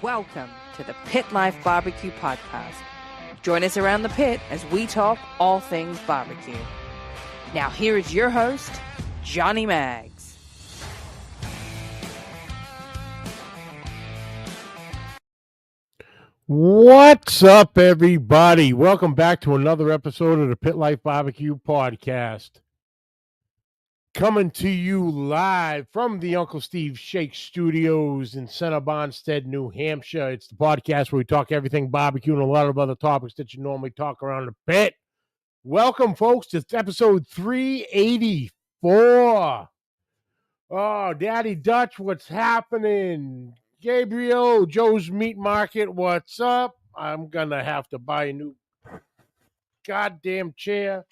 Welcome to the Pit Life Barbecue Podcast. Join us around the pit as we talk all things barbecue. Now here is your host, Johnny Maggs. What's up, everybody? Welcome back to another episode of the Pit Life Barbecue Podcast. Coming to you live from the Uncle Steve Shake Studios in Center Bonstead, New Hampshire. It's the podcast where we talk everything barbecue and a lot of other topics that you normally talk around the pit. Welcome, folks, to episode 384. Oh, Daddy Dutch, what's happening? Gabriel, Joe's Meat Market, what's up? I'm going to have to buy a new goddamn chair.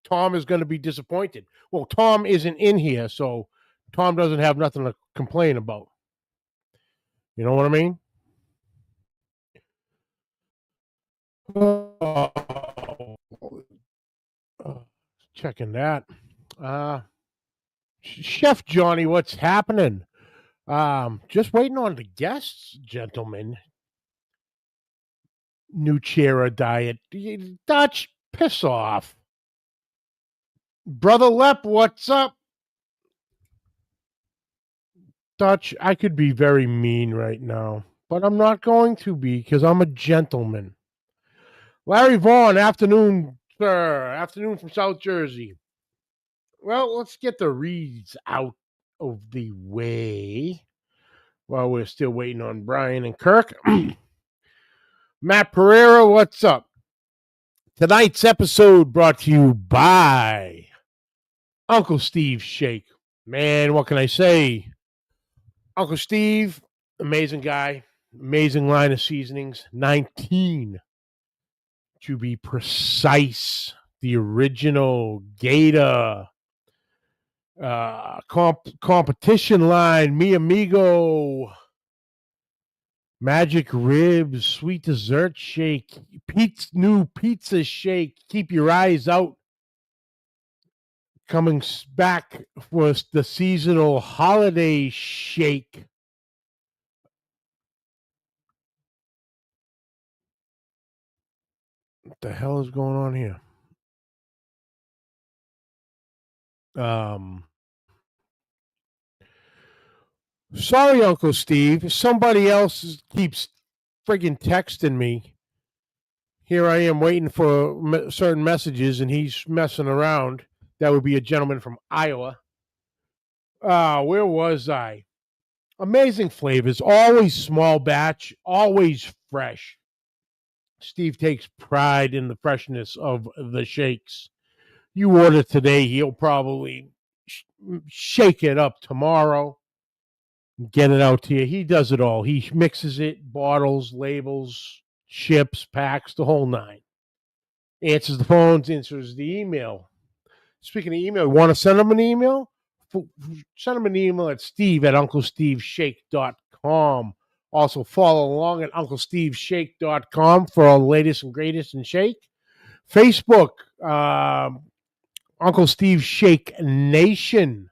Tom is going to be disappointed. Well, Tom isn't in here, so Tom doesn't have nothing to complain about. You know what I mean? Checking that. Chef Johnny, what's happening? Just waiting on the guests, gentlemen. New chair diet. Dutch, piss off. Brother Lep, what's up? Dutch, I could be very mean right now, but I'm not going to be because I'm a gentleman. Larry Vaughn, afternoon, sir. Afternoon from South Jersey. Well, let's get the reads out of the way while we're still waiting on Brian and Kirk. Matt Pereira, what's up? Tonight's episode brought to you by Uncle Steve Shake. Man, what can I say? Uncle Steve, amazing guy, amazing line of seasonings, 19 to be precise. The original Gator competition line, Mi Amigo, Magic Ribs, Sweet Dessert Shake, new Pizza Shake, Keep Your Eyes Out. Coming back was the seasonal holiday shake. What the hell is going on here? Sorry, Uncle Steve. Somebody else keeps friggin' texting me. Here I am waiting for certain messages, and he's messing around. That would be a gentleman from Iowa. Where was I? Amazing flavors, always small batch, always fresh. Steve takes pride in the freshness of the shakes. You order today, he'll probably shake it up tomorrow, get it out to you. He does it all. He mixes it, bottles, labels, ships, packs, the whole nine. Answers the phones, answers the email. Speaking of email, you want to send him an email? Send him an email at steve@unclesteveshake.com. Also, follow along at unclesteveshake.com for all the latest and greatest in shake. Facebook, Uncle Steve Shake Nation.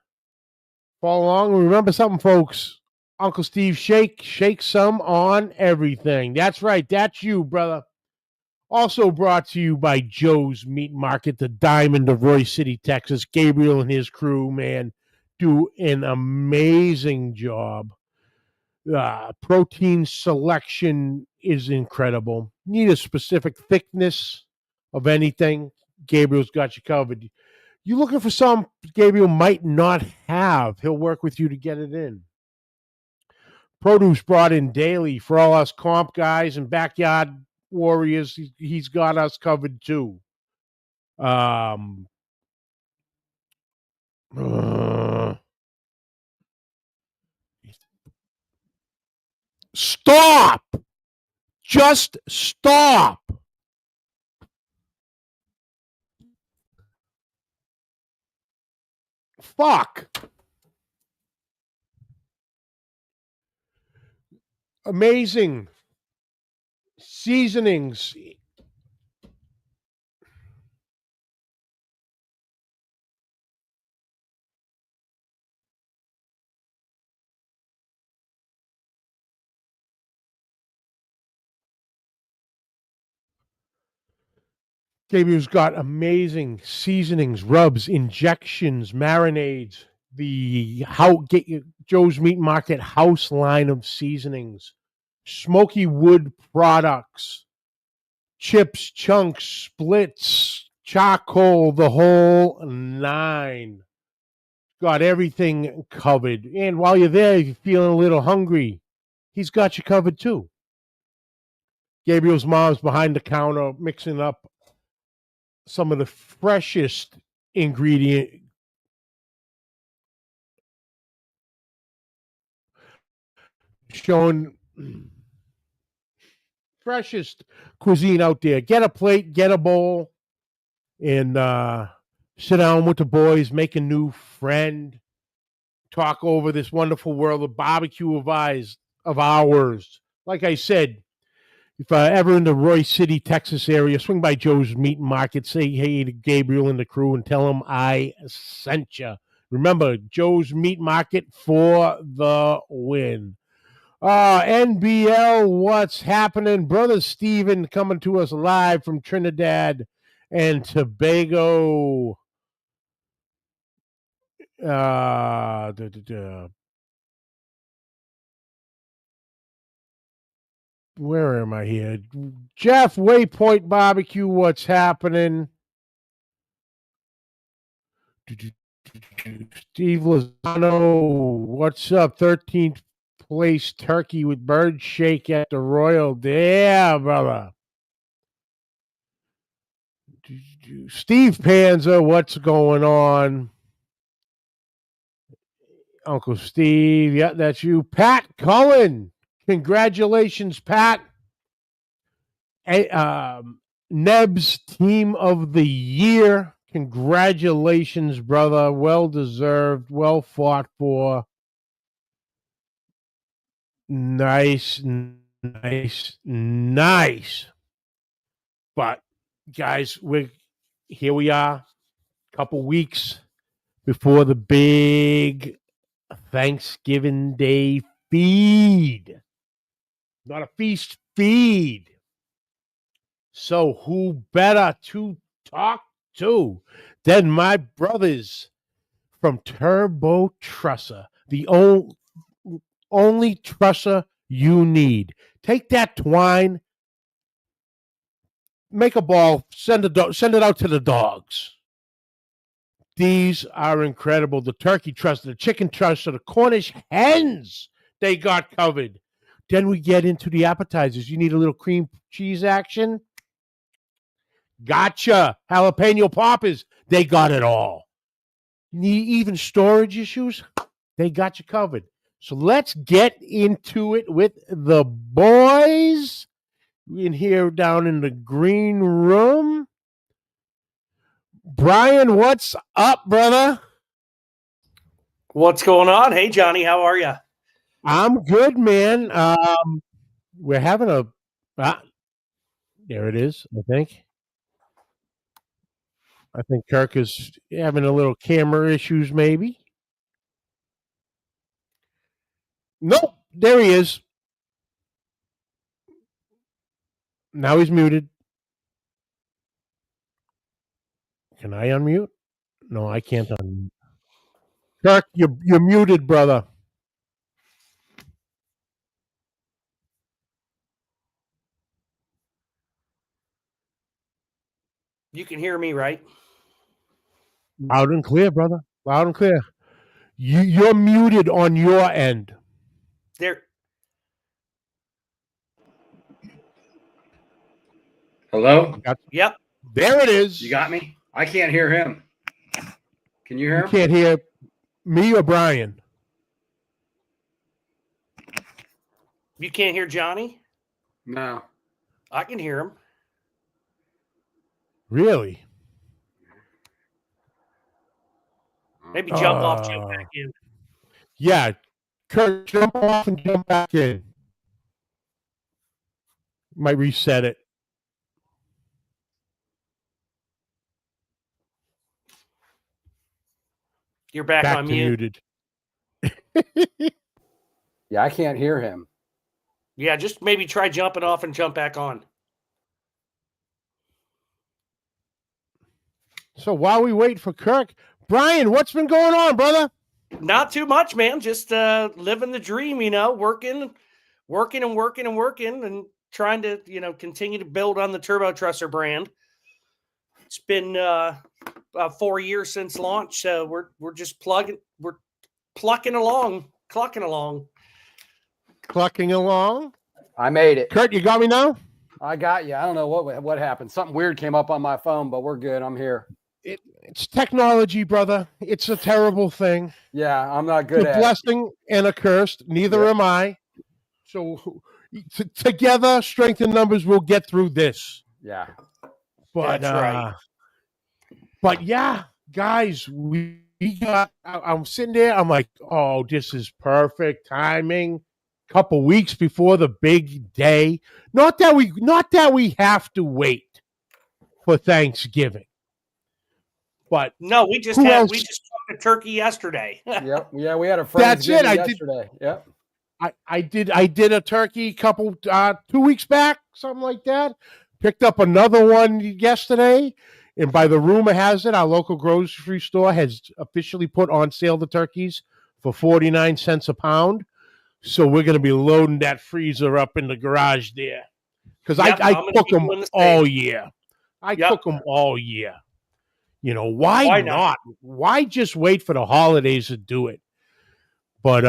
Follow along. Remember something, folks. Uncle Steve Shake, shake some on everything. That's right. That's you, brother. Also brought to you by Joe's Meat Market, the diamond of Roy City, Texas. Gabriel and his crew, man, do an amazing job. Protein selection is incredible. Need a specific thickness of anything, Gabriel's got you covered. You looking for some Gabriel might not have, he'll work with you to get it in. Produce brought in daily for all us comp guys and backyard warriors. He's got us covered too. Stop! Just stop! Fuck! Amazing seasonings. Gabriel's got amazing seasonings, rubs, injections, marinades. Joe's Meat Market house line of seasonings, smoky wood products, chips, chunks, splits, charcoal, the whole nine. Got everything covered. And while you're there, if you're feeling a little hungry, he's got you covered too. Gabriel's mom's behind the counter mixing up some of the freshest ingredient, showing freshest cuisine out there. Get a plate, get a bowl, and sit down with the boys, make a new friend, talk over this wonderful world of barbecue of ours. Like I said, if ever in the Royce City, Texas area, swing by Joe's Meat Market, say hey to Gabriel and the crew and tell them I sent you. Remember, Joe's Meat Market for the win. NBL, what's happening? Brother Steven coming to us live from Trinidad and Tobago. Where am I here? Jeff, Waypoint Barbecue, what's happening? Steve Lozano, what's up? 13th place turkey with bird shake at the Royal. Yeah, brother. Steve Panza, what's going on? Uncle Steve, yeah, that's you. Pat Cullen, congratulations, Pat. Neb's Team of the Year. Congratulations, brother. Well deserved, well fought for. Nice. But guys, here we are, a couple weeks before the big Thanksgiving Day feed. Not a feast, feed. So who better to talk to than my brothers from Turbo Trusser, the only trusser you need. Take that twine, make a ball, send it out to the dogs. These are incredible. The turkey trusser, the chicken trusser, the Cornish hens, they got covered. Then we get into the appetizers. You need a little cream cheese action? Gotcha. Jalapeno poppers, they got it all. Need even storage issues? They got you covered. So let's get into it with the boys in here down in the green room. Brian, what's up, brother? What's going on? Hey, Johnny, how are you? I'm good, man. We're having there it is, I think. I think Kirk is having a little camera issues, maybe. Nope, there he is. Now he's muted. Can I unmute? No, I can't unmute. Kirk, you're muted, brother. You can hear me, right? Loud and clear, brother. Loud and clear. You're muted on your end. There. Hello? Yep. There it is. You got me? I can't hear him. Can you hear him? You can't hear me or Brian. You can't hear Johnny? No. I can hear him. Really? Maybe jump off, jump back in. Yeah. Kirk, jump off and jump back in. Might reset it. You're back on muted. Yeah, I can't hear him. Yeah, just maybe try jumping off and jump back on. So while we wait for Kirk, Brian, what's been going on, brother? Not too much, man. Just living the dream, working and trying to, continue to build on the Turbo Trusser brand. It's been 4 years since launch, so we're just clucking along. Clucking along. I made it. Kurt, you got me now? I got you. I don't know what happened. Something weird came up on my phone, but we're good. I'm here. It's technology, brother. It's a terrible thing. Yeah, I'm not good It's a blessing and a curse. Neither am I. So together, strength in numbers, we'll get through this. Yeah. But that's right. But yeah, guys, we got. I'm sitting there. I'm like, oh, this is perfect timing. Couple weeks before the big day. Not that we have to wait for Thanksgiving. But no, we just took a turkey yesterday. Yep. Yeah, we had a Friendsgiving yesterday. Yep. I did a turkey couple 2 weeks back, something like that. Picked up another one yesterday, and by the rumor has it, our local grocery store has officially put on sale the turkeys for 49 cents a pound. So we're going to be loading that freezer up in the garage there because I cook them all year. Cook them all year. Why not? Why just wait for the holidays to do it? But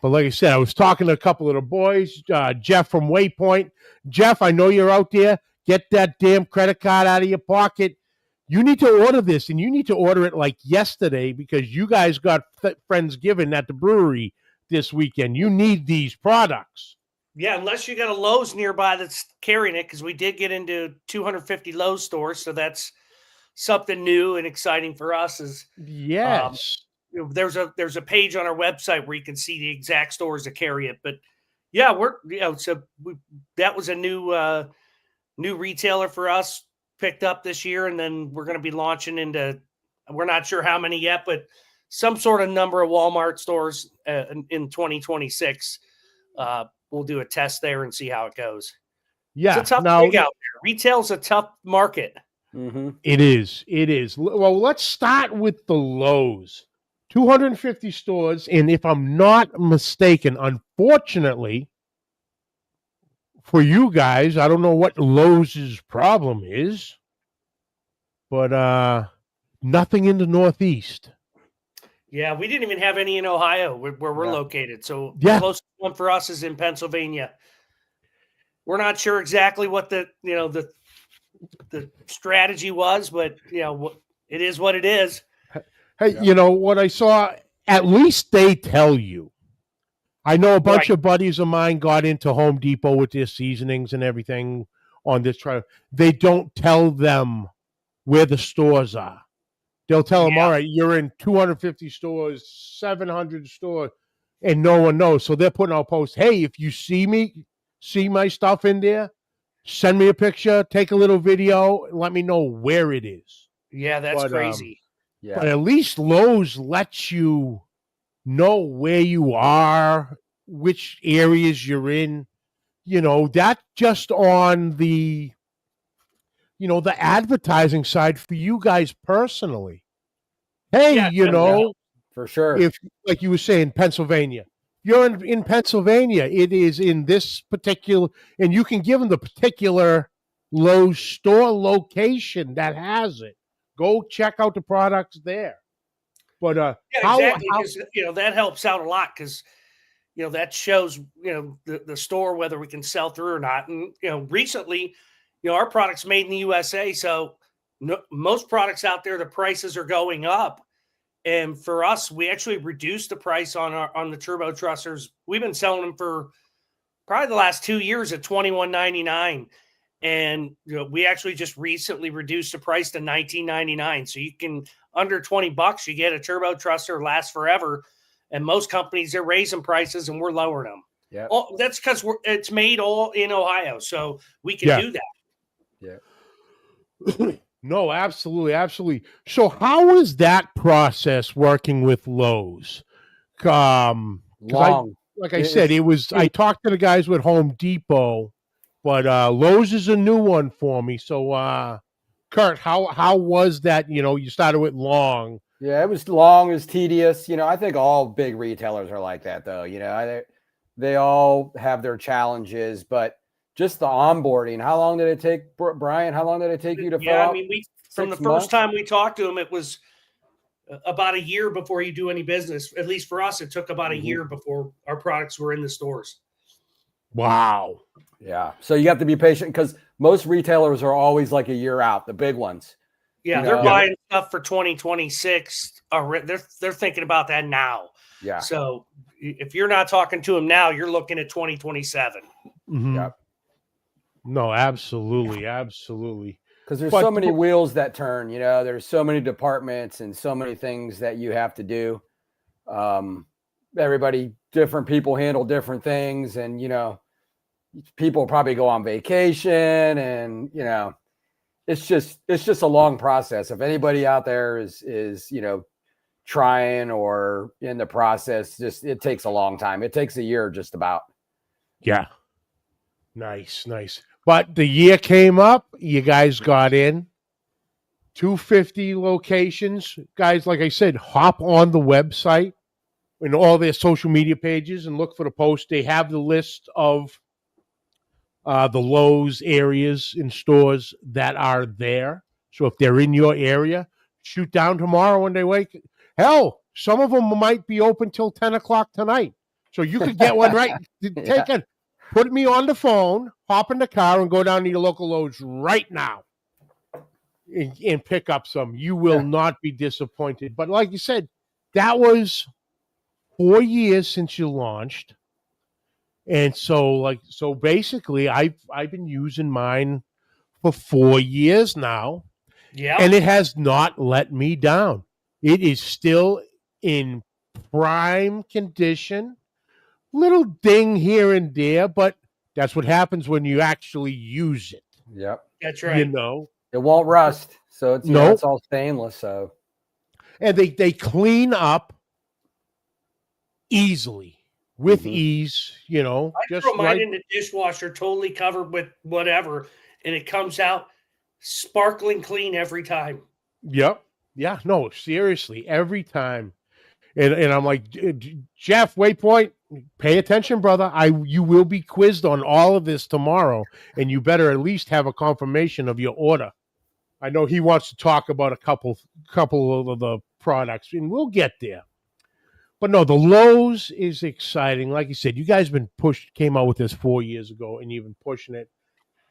like I said, I was talking to a couple of the boys, Jeff from Waypoint. Jeff, I know you're out there. Get that damn credit card out of your pocket. You need to order this, and you need to order it like yesterday because you guys got Friendsgiving at the brewery this weekend. You need these products. Yeah, unless you got a Lowe's nearby that's carrying it, because we did get into 250 Lowe's stores, so that's something new and exciting for us. Yes. There's a page on our website where you can see the exact stores that carry it. But yeah, that was a new retailer for us picked up this year, and then we're going to be launching into, we're not sure how many yet, but some sort of number of Walmart stores in 2026. We'll do a test there and see how it goes. Yeah, it's a tough gig out there. Retail's a tough market. Mm-hmm. It is. Well, let's start with the Lowe's. 250 stores, and if I'm not mistaken, unfortunately for you guys, I don't know what Lowe's problem is, but nothing in the Northeast. Yeah, we didn't even have any in Ohio where we're located. So the closest one for us is in Pennsylvania. We're not sure exactly what the strategy was, but it is what it is. Hey, what I saw, at least they tell you. I know a bunch of buddies of mine got into Home Depot with their seasonings and everything on this trial. They don't tell them where the stores are. They'll tell them, all right, you're in 250 stores, 700 stores, and no one knows. So they're putting out posts, hey, if you see my stuff in there, send me a picture, take a little video, and let me know where it is. Yeah, that's crazy. But at least Lowe's lets you know where you are, which areas you're in. That just on the advertising side for you guys personally. Hey, for sure. If, like you were saying, Pennsylvania, you're in Pennsylvania, it is in this particular, and you can give them the particular Lowe's store location that has it. Go check out the products there. But exactly, because that helps out a lot because that shows the store whether we can sell through or not. And recently, our product's made in the USA, so most products out there, the prices are going up. And for us, we actually reduced the price on the Turbo Trussers. We've been selling them for probably the last 2 years at $21.99. And we actually just recently reduced the price to $19.99. So you can, under $20, you get a Turbo Trusser, lasts forever. And most companies, they're raising prices and we're lowering them. Yeah, that's because it's made all in Ohio, so we can do that. Yeah. No, absolutely. So how is that process working with Lowe's? Long. I said, I talked to the guys with Home Depot, but Lowe's is a new one for me. So Kurt, how was that? You started with long. Yeah, it was long, it was tedious. I think all big retailers are like that, though. They all have their challenges, but just the onboarding. How long did it take, Brian? How long did it take you to fill out? I mean, from the first time we talked to him, it was about a year before you do any business. At least for us, it took about a year before our products were in the stores. Wow. Yeah. So you have to be patient because most retailers are always like a year out, the big ones. Yeah, they're buying stuff for 2026. They're thinking about that now. Yeah. So if you're not talking to them now, you're looking at 2027. Mm-hmm. Yep. No, absolutely, absolutely. Because there's so many wheels that turn. There's so many departments and so many things that you have to do. Different people handle different things, and people probably go on vacation, and it's just a long process. If anybody out there is trying or in the process, it takes a long time. It takes a year just about. Yeah. Nice. But the year came up, you guys got in 250 locations. Guys, like I said, hop on the website and all their social media pages and look for the post. They have the list of the Lowe's areas and stores that are there. So if they're in your area, shoot down tomorrow when they wake. Hell, some of them might be open till 10 o'clock tonight. So you could get one right. Put me on the phone, hop in the car, and go down to your local Lowe's right now and pick up some. You will not be disappointed. But like you said, that was 4 years since you launched. And so basically I've been using mine for 4 years now. Yeah. And it has not let me down. It is still in prime condition. Little ding here and there, but that's what happens when you actually use it. Yep. That's right. It won't rust. So it's it's all stainless. So and they clean up easily. With ease, I throw mine in the dishwasher, totally covered with whatever, and it comes out sparkling clean every time. Yep. Yeah. No, seriously, every time. And I'm like, Jeff, Waypoint, pay attention, brother. You will be quizzed on all of this tomorrow, and you better at least have a confirmation of your order. I know he wants to talk about a couple of the products, and we'll get there. But no, the Lowe's is exciting. Like you said, you guys came out with this 4 years ago, and you've been pushing it.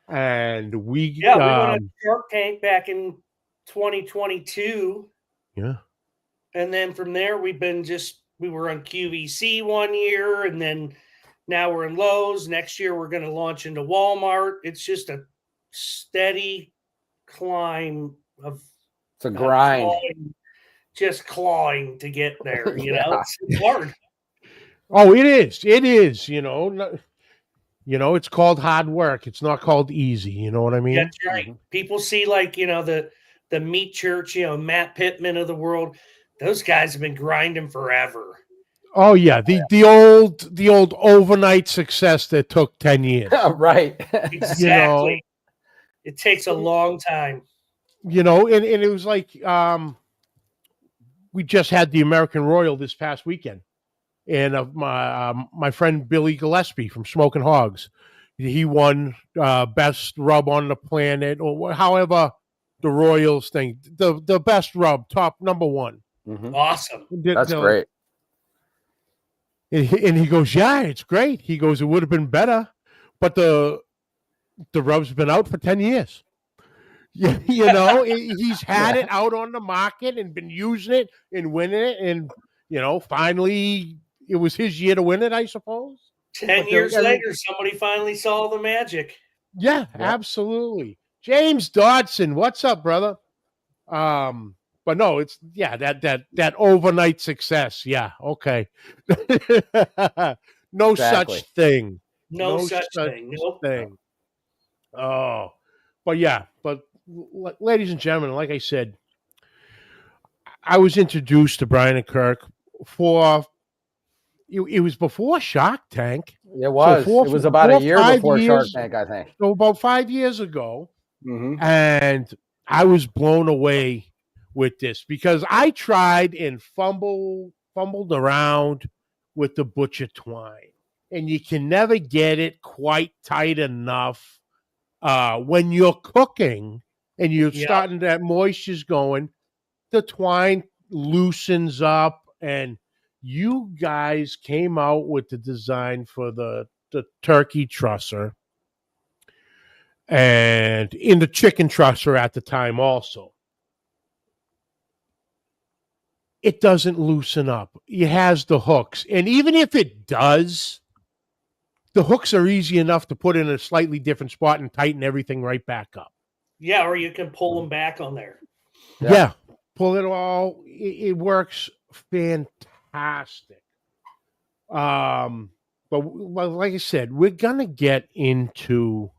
And we went on Shark Tank back in 2022. Yeah. And then from there, we were on QVC 1 year, and then now we're in Lowe's. Next year, we're going to launch into Walmart. It's just a steady climb of. It's a grind. Just clawing to get there, It's hard. Oh, it is. It is, it's called hard work. It's not called easy. You know what I mean? That's right. Mm-hmm. People see the meat church, Matt Pittman of the world. Those guys have been grinding forever. Oh yeah. The old overnight success that took 10 years. Right. Exactly. It takes a long time. And it was like, we just had the American Royal this past weekend, and my friend Billy Gillespie from Smoking Hogs, he won best rub on the planet, or however the Royals thing, the best rub, top number one. Mm-hmm. Awesome. That's great. And he goes, yeah, it's great. He goes, it would have been better, but the rub's been out for 10 years. He's had it out on the market and been using it and winning it. And, finally it was his year to win it, I suppose. 10 years later, somebody finally saw the magic. Yeah, absolutely. James Dodson, what's up, brother? But no, it's that overnight success. Yeah. Okay. No such thing. No such thing. Nope. Oh, but ladies and gentlemen, like I said, I was introduced to Brian and Kirk it was before Shark Tank. It was. It was about a year before Shark Tank, I think. So about 5 years ago. Mm-hmm. And I was blown away with this because I tried and fumbled around with the butcher twine, and you can never get it quite tight enough when you're cooking and you're Yeah. starting that moisture's going. The twine loosens up, and you guys came out with the design for the turkey trusser and in the chicken trusser at the time also. It doesn't loosen up. It has the hooks. And even if it does, the hooks are easy enough to put in a slightly different spot and tighten everything right back up. Yeah, or you can pull them back on there. Yeah. Pull it all. It works fantastic. But like I said, we're going to get into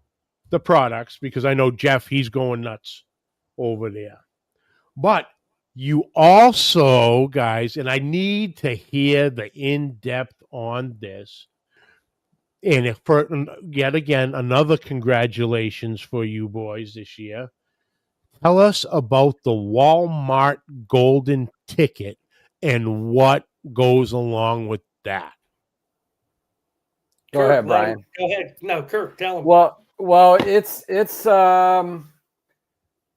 the products because I know Jeff, he's going nuts over there. But you also, guys, and I need to hear the in-depth on this. And for yet again, another congratulations for you boys this year. Tell us about the Walmart Golden Ticket and what goes along with that. Go Kirk, ahead, Brian. Go ahead. No, Kirk, tell him. Well, it's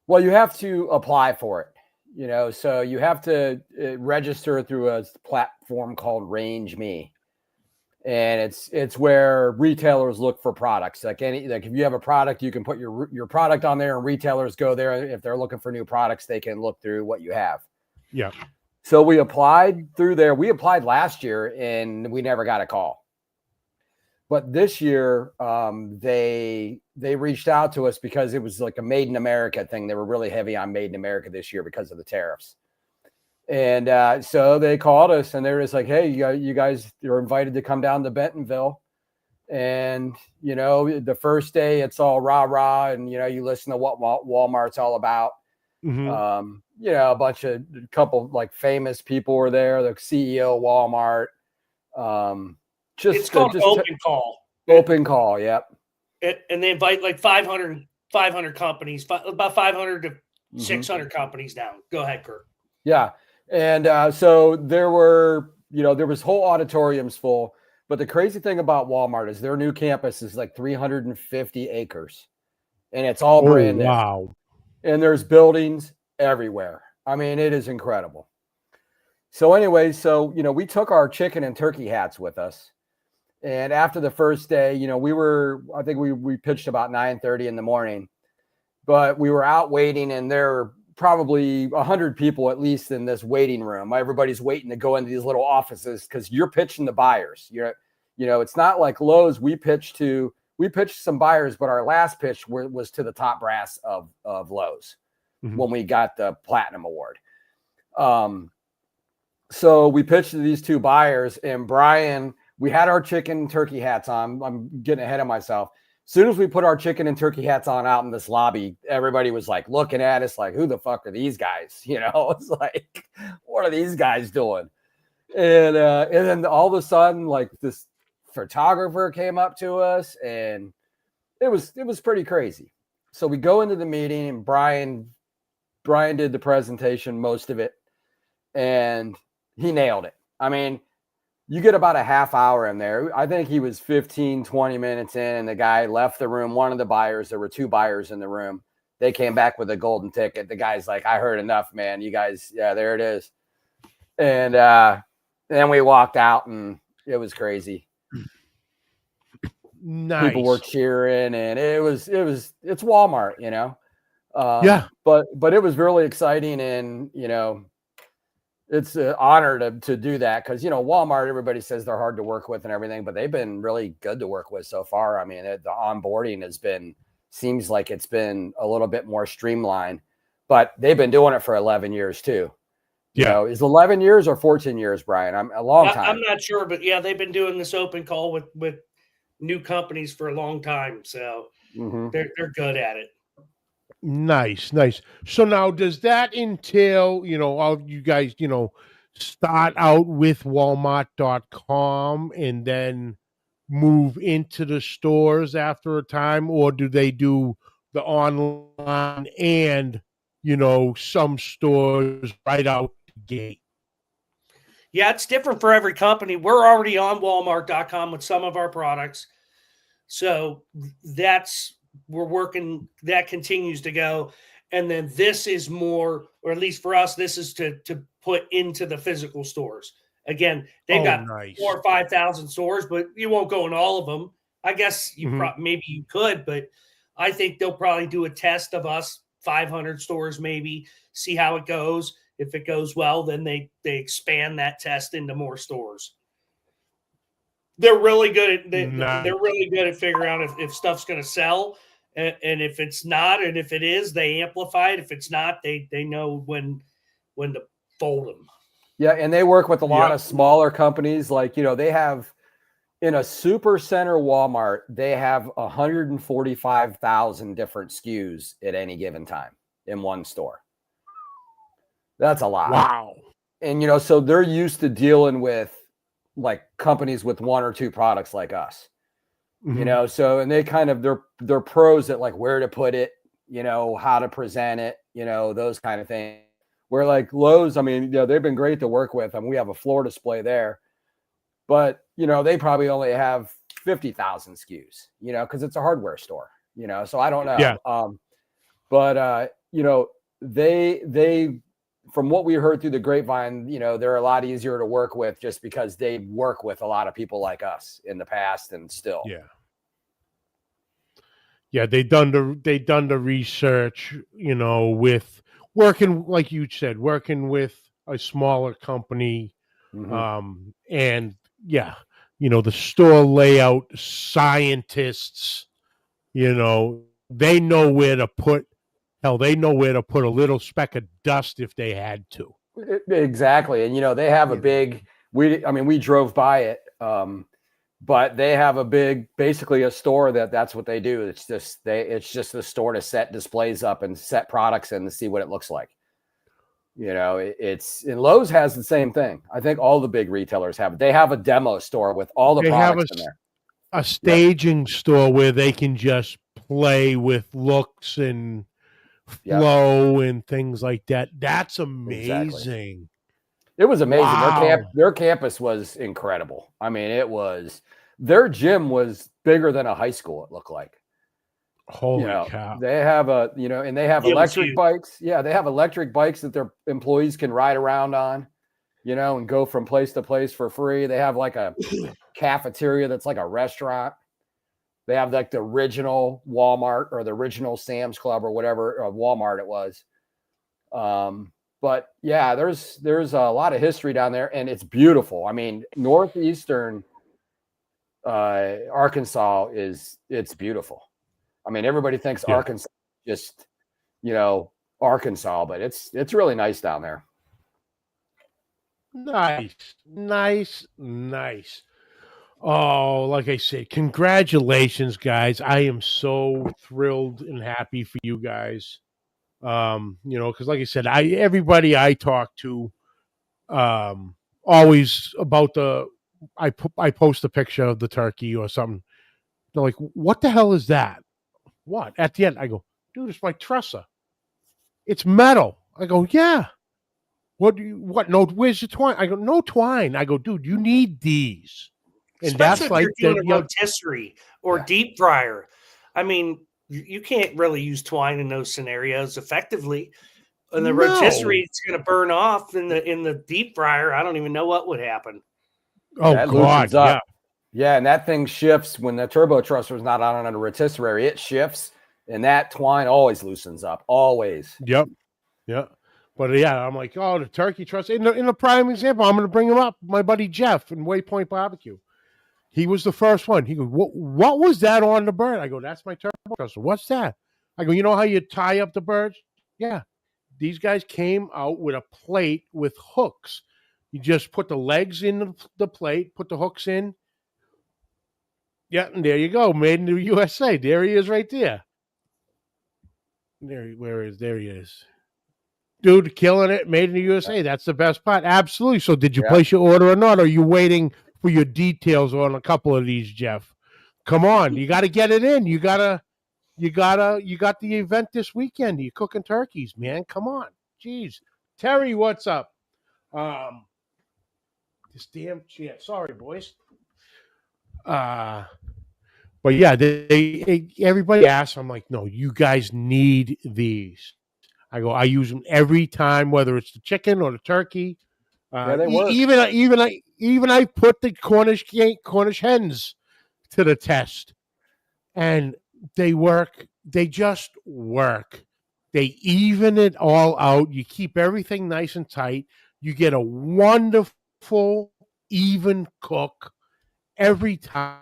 well, you have to apply for it, you know, so you have to register through a platform called Range Me. And it's where retailers look for products. Like if you have a product, you can put your product on there, and retailers go there. If they're looking for new products, they can look through what you have. Yeah. So we applied through there. We applied last year and we never got a call. But this year, they reached out to us because it was like a Made in America thing. They were really heavy on Made in America this year because of the tariffs. And so they called us and they were just like, hey, you guys are invited to come down to Bentonville. And, you know, the first day it's all rah, rah. And, you know, you listen to what Walmart's all about. Mm-hmm. You know, a couple like famous people were there, the CEO of Walmart. It's called open call. Open call, yep. And they invite like 500 companies, about 500 to 600 companies down. Go ahead, Kirk. Yeah. And so there was whole auditoriums full. But the crazy thing about Walmart is their new campus is like 350 acres. And it's all brand new. Wow. And there's buildings everywhere. I mean, it is incredible. So anyway, you know, we took our chicken and turkey hats with us. And after the first day, you know, I think we pitched about 9:30 in the morning. But we were out waiting, and there were probably 100 people at least in this waiting room. Everybody's waiting to go into these little offices because you're pitching the buyers. You know, it's not like Lowe's. We pitched some buyers, but our last pitch was to the top brass of Lowe's when we got the Platinum Award. So we pitched to these two buyers, and Brian, we had our chicken and turkey hats on. I'm getting ahead of myself. As soon as we put our chicken and turkey hats on out in this lobby, everybody was like looking at us like, who the fuck are these guys? You know, it's like, what are these guys doing? And then all of a sudden, like this photographer came up to us, and it was pretty crazy. So we go into the meeting, and Brian did the presentation, most of it, and he nailed it. I mean, you get about a half hour in there. I think he was 15, 20 minutes in, and the guy left the room. One of the buyers, there were two buyers in the room. They came back with a golden ticket. The guy's like, I heard enough, man. You guys, yeah, there it is. And then we walked out, and it was crazy. Nice. People were cheering, and it's Walmart, you know? Yeah. But it was really exciting, and, you know, it's an honor to do that because, you know, Walmart, everybody says they're hard to work with and everything, but they've been really good to work with so far. I mean, the onboarding seems like it's been a little bit more streamlined, but they've been doing it for 11 years too. Yeah. You know, is 11 years or 14 years, Brian? I'm a long time. I'm not sure, but yeah, they've been doing this open call with new companies for a long time. So they're good at it. Nice. So now, does that entail, you know, all you guys, you know, start out with Walmart.com and then move into the stores after a time, or do they do the online and some stores right out the gate. Yeah, it's different for every company. We're already on Walmart.com with some of our products. So we're working, that continues to go. And then this is more, or at least for us, this is to put into the physical stores. Again, they've got nice. 4,000 or 5,000 stores, but you won't go in all of them. I guess maybe you could, but I think they'll probably do a test of us, 500 stores maybe, see how it goes. If it goes well, then they expand that test into more stores. They're really good at they're really good at figuring out if stuff's going to sell, and if it's not, and if it is, they amplify it. If it's not, they know when to fold them. Yeah, and they work with a lot of smaller companies. Like, they have in a super center Walmart, they have 145,000 different SKUs at any given time in one store. That's a lot. Wow. And, so they're used to dealing with like companies with one or two products like us, so, and they kind of, they're pros at like where to put it, how to present it, those kind of things. Where like Lowe's, I mean, they've been great to work with. I mean, we have a floor display there, but, they probably only have 50,000 SKUs, because it's a hardware store, so I don't know. Yeah. But, they, from what we heard through the grapevine, they're a lot easier to work with just because they work with a lot of people like us in the past and still. Yeah. Yeah. They done the research, with working, like you said, working with a smaller company. And yeah, the store layout scientists, they know where to put. Hell, they know where to put a little speck of dust if they had to. Exactly. And, they have a big, we drove by it, but they have a big, basically a store that's what they do. It's just the store to set displays up and set products in to see what it looks like. And Lowe's has the same thing. I think all the big retailers have it. They have a demo store with all the products in there. A staging store where they can just play with looks and flow and things like that. That's amazing. Exactly. It was amazing. Wow. Their campus was incredible. I mean, their gym was bigger than a high school, it looked like. Holy cow. They have and they have electric bikes. Yeah, they have electric bikes that their employees can ride around on, and go from place to place for free. They have like a cafeteria that's like a restaurant. They have like the original Walmart or the original Sam's Club or whatever, Walmart it was. But yeah, there's a lot of history down there, and it's beautiful. I mean, northeastern Arkansas it's beautiful. I mean, everybody thinks Arkansas just, Arkansas, but it's really nice down there. Nice. Oh, like I said, congratulations, guys. I am so thrilled and happy for you guys. Because like I said, everybody I talk to, always about I post a picture of the turkey or something. They're like, what the hell is that? What? At the end, I go, dude, it's my Trusser. It's metal. I go, yeah. What? No, where's your twine? I go, no twine. I go, dude, you need these. And especially if you're doing a rotisserie or deep fryer. I mean, you can't really use twine in those scenarios effectively. And the rotisserie is going to burn off in the deep fryer. I don't even know what would happen. Oh, God, yeah. Yeah, and that thing shifts when the turbo trusser is not on a rotisserie. It shifts, and that twine always loosens up. Always. Yep. But yeah, I'm like, oh, the turkey trusser. In a prime example, I'm going to bring him up. My buddy Jeff in Waypoint Barbecue. He was the first one. He goes, what was that on the bird? I go, that's my turbo trusser. What's that? I go, you know how you tie up the birds? Yeah. These guys came out with a plate with hooks. You just put the legs in the plate, put the hooks in. Yeah, and there you go. Made in the USA. There he is right there. There he is. Dude, killing it. Made in the USA. That's the best part. Absolutely. So did you place your order or not? Or are you waiting for your details on a couple of these, Jeff? Come on. You got to get it in. You got to. you got the event this weekend. You're cooking turkeys, man. Come on. Jeez. Terry, what's up? This damn chair. Sorry, boys. But yeah, everybody asks. I'm like, no, you guys need these. I use them every time, whether it's the chicken or the turkey. Yeah, they work. Even I put the Cornish hens to the test, and they work. They just work. They even it all out. You keep everything nice and tight. You get a wonderful, even cook every time.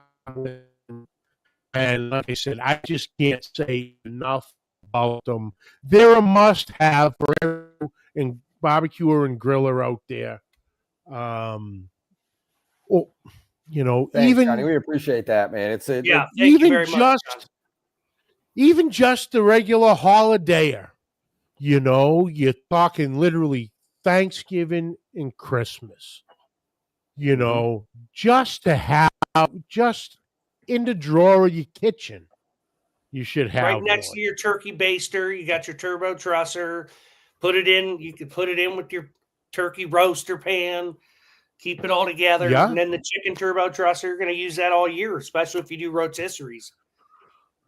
And like I said, I just can't say enough about them. They're a must-have for every barbecuer and griller out there. Thanks, even Johnny. We appreciate that, man. Thank you very much. Even just the regular holidayer, you're talking literally Thanksgiving and Christmas. Just to have just in the drawer of your kitchen, you should have right next to your turkey baster. You got your turbo trusser. Put it in. You could put it in with your turkey roaster pan. Keep it all together. Yeah. And then the chicken turbo trusser, you're going to use that all year, especially if you do rotisseries.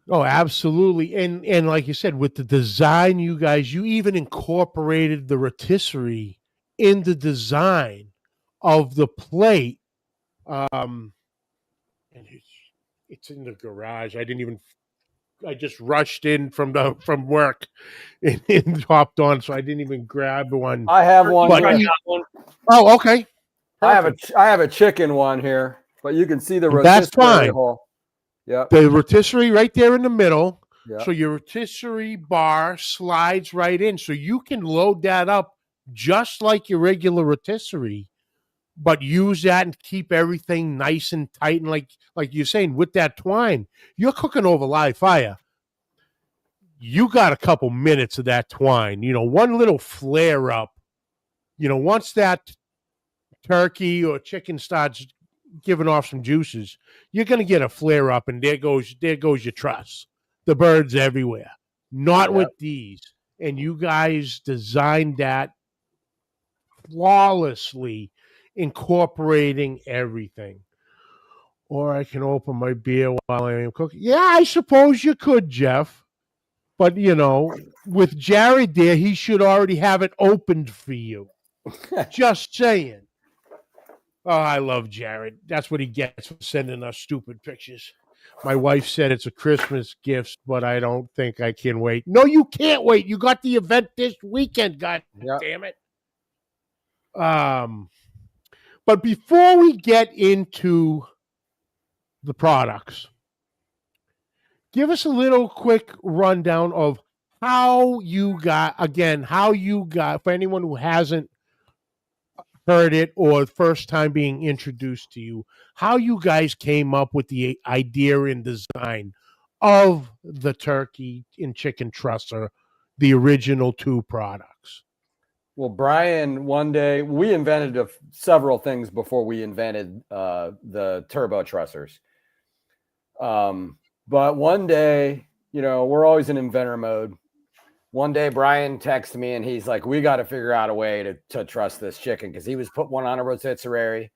Oh, absolutely. And like you said, with the design, you even incorporated the rotisserie in the design of the plate. And it's in the garage. I just rushed in from work and hopped on, so I didn't even grab one. I have one. Oh, okay. Perfect. I have a chicken one here, but you can see the rotisserie. That's fine. Yeah. The rotisserie right there in the middle. Yep. So your rotisserie bar slides right in. So you can load that up just like your regular rotisserie, but use that and keep everything nice and tight. And like you're saying, with that twine, you're cooking over live fire. You got a couple minutes of that twine. One little flare up. Once that turkey or chicken starts giving off some juices, you're going to get a flare up, and there goes your truss. The birds everywhere. Not with these. And you guys designed that flawlessly, incorporating everything. Or I can open my beer while I am cooking. Yeah, I suppose you could, Jeff. But, with Jared there, he should already have it opened for you. Just saying. Oh, I love Jared. That's what he gets for sending us stupid pictures. My wife said it's a Christmas gift, but I don't think I can wait. No, you can't wait. You got the event this weekend, God damn it. But before we get into the products, give us a little quick rundown of how you got, for anyone who hasn't heard it or first time being introduced to you, how you guys came up with the idea and design of the turkey and chicken trusser, the original two products. Well, Brian, one day we invented several things before we invented the turbo trussers. But one day, we're always in inventor mode. One day, Brian texted me and he's like, we got to figure out a way to truss this chicken, because he was put one on a rotisserie.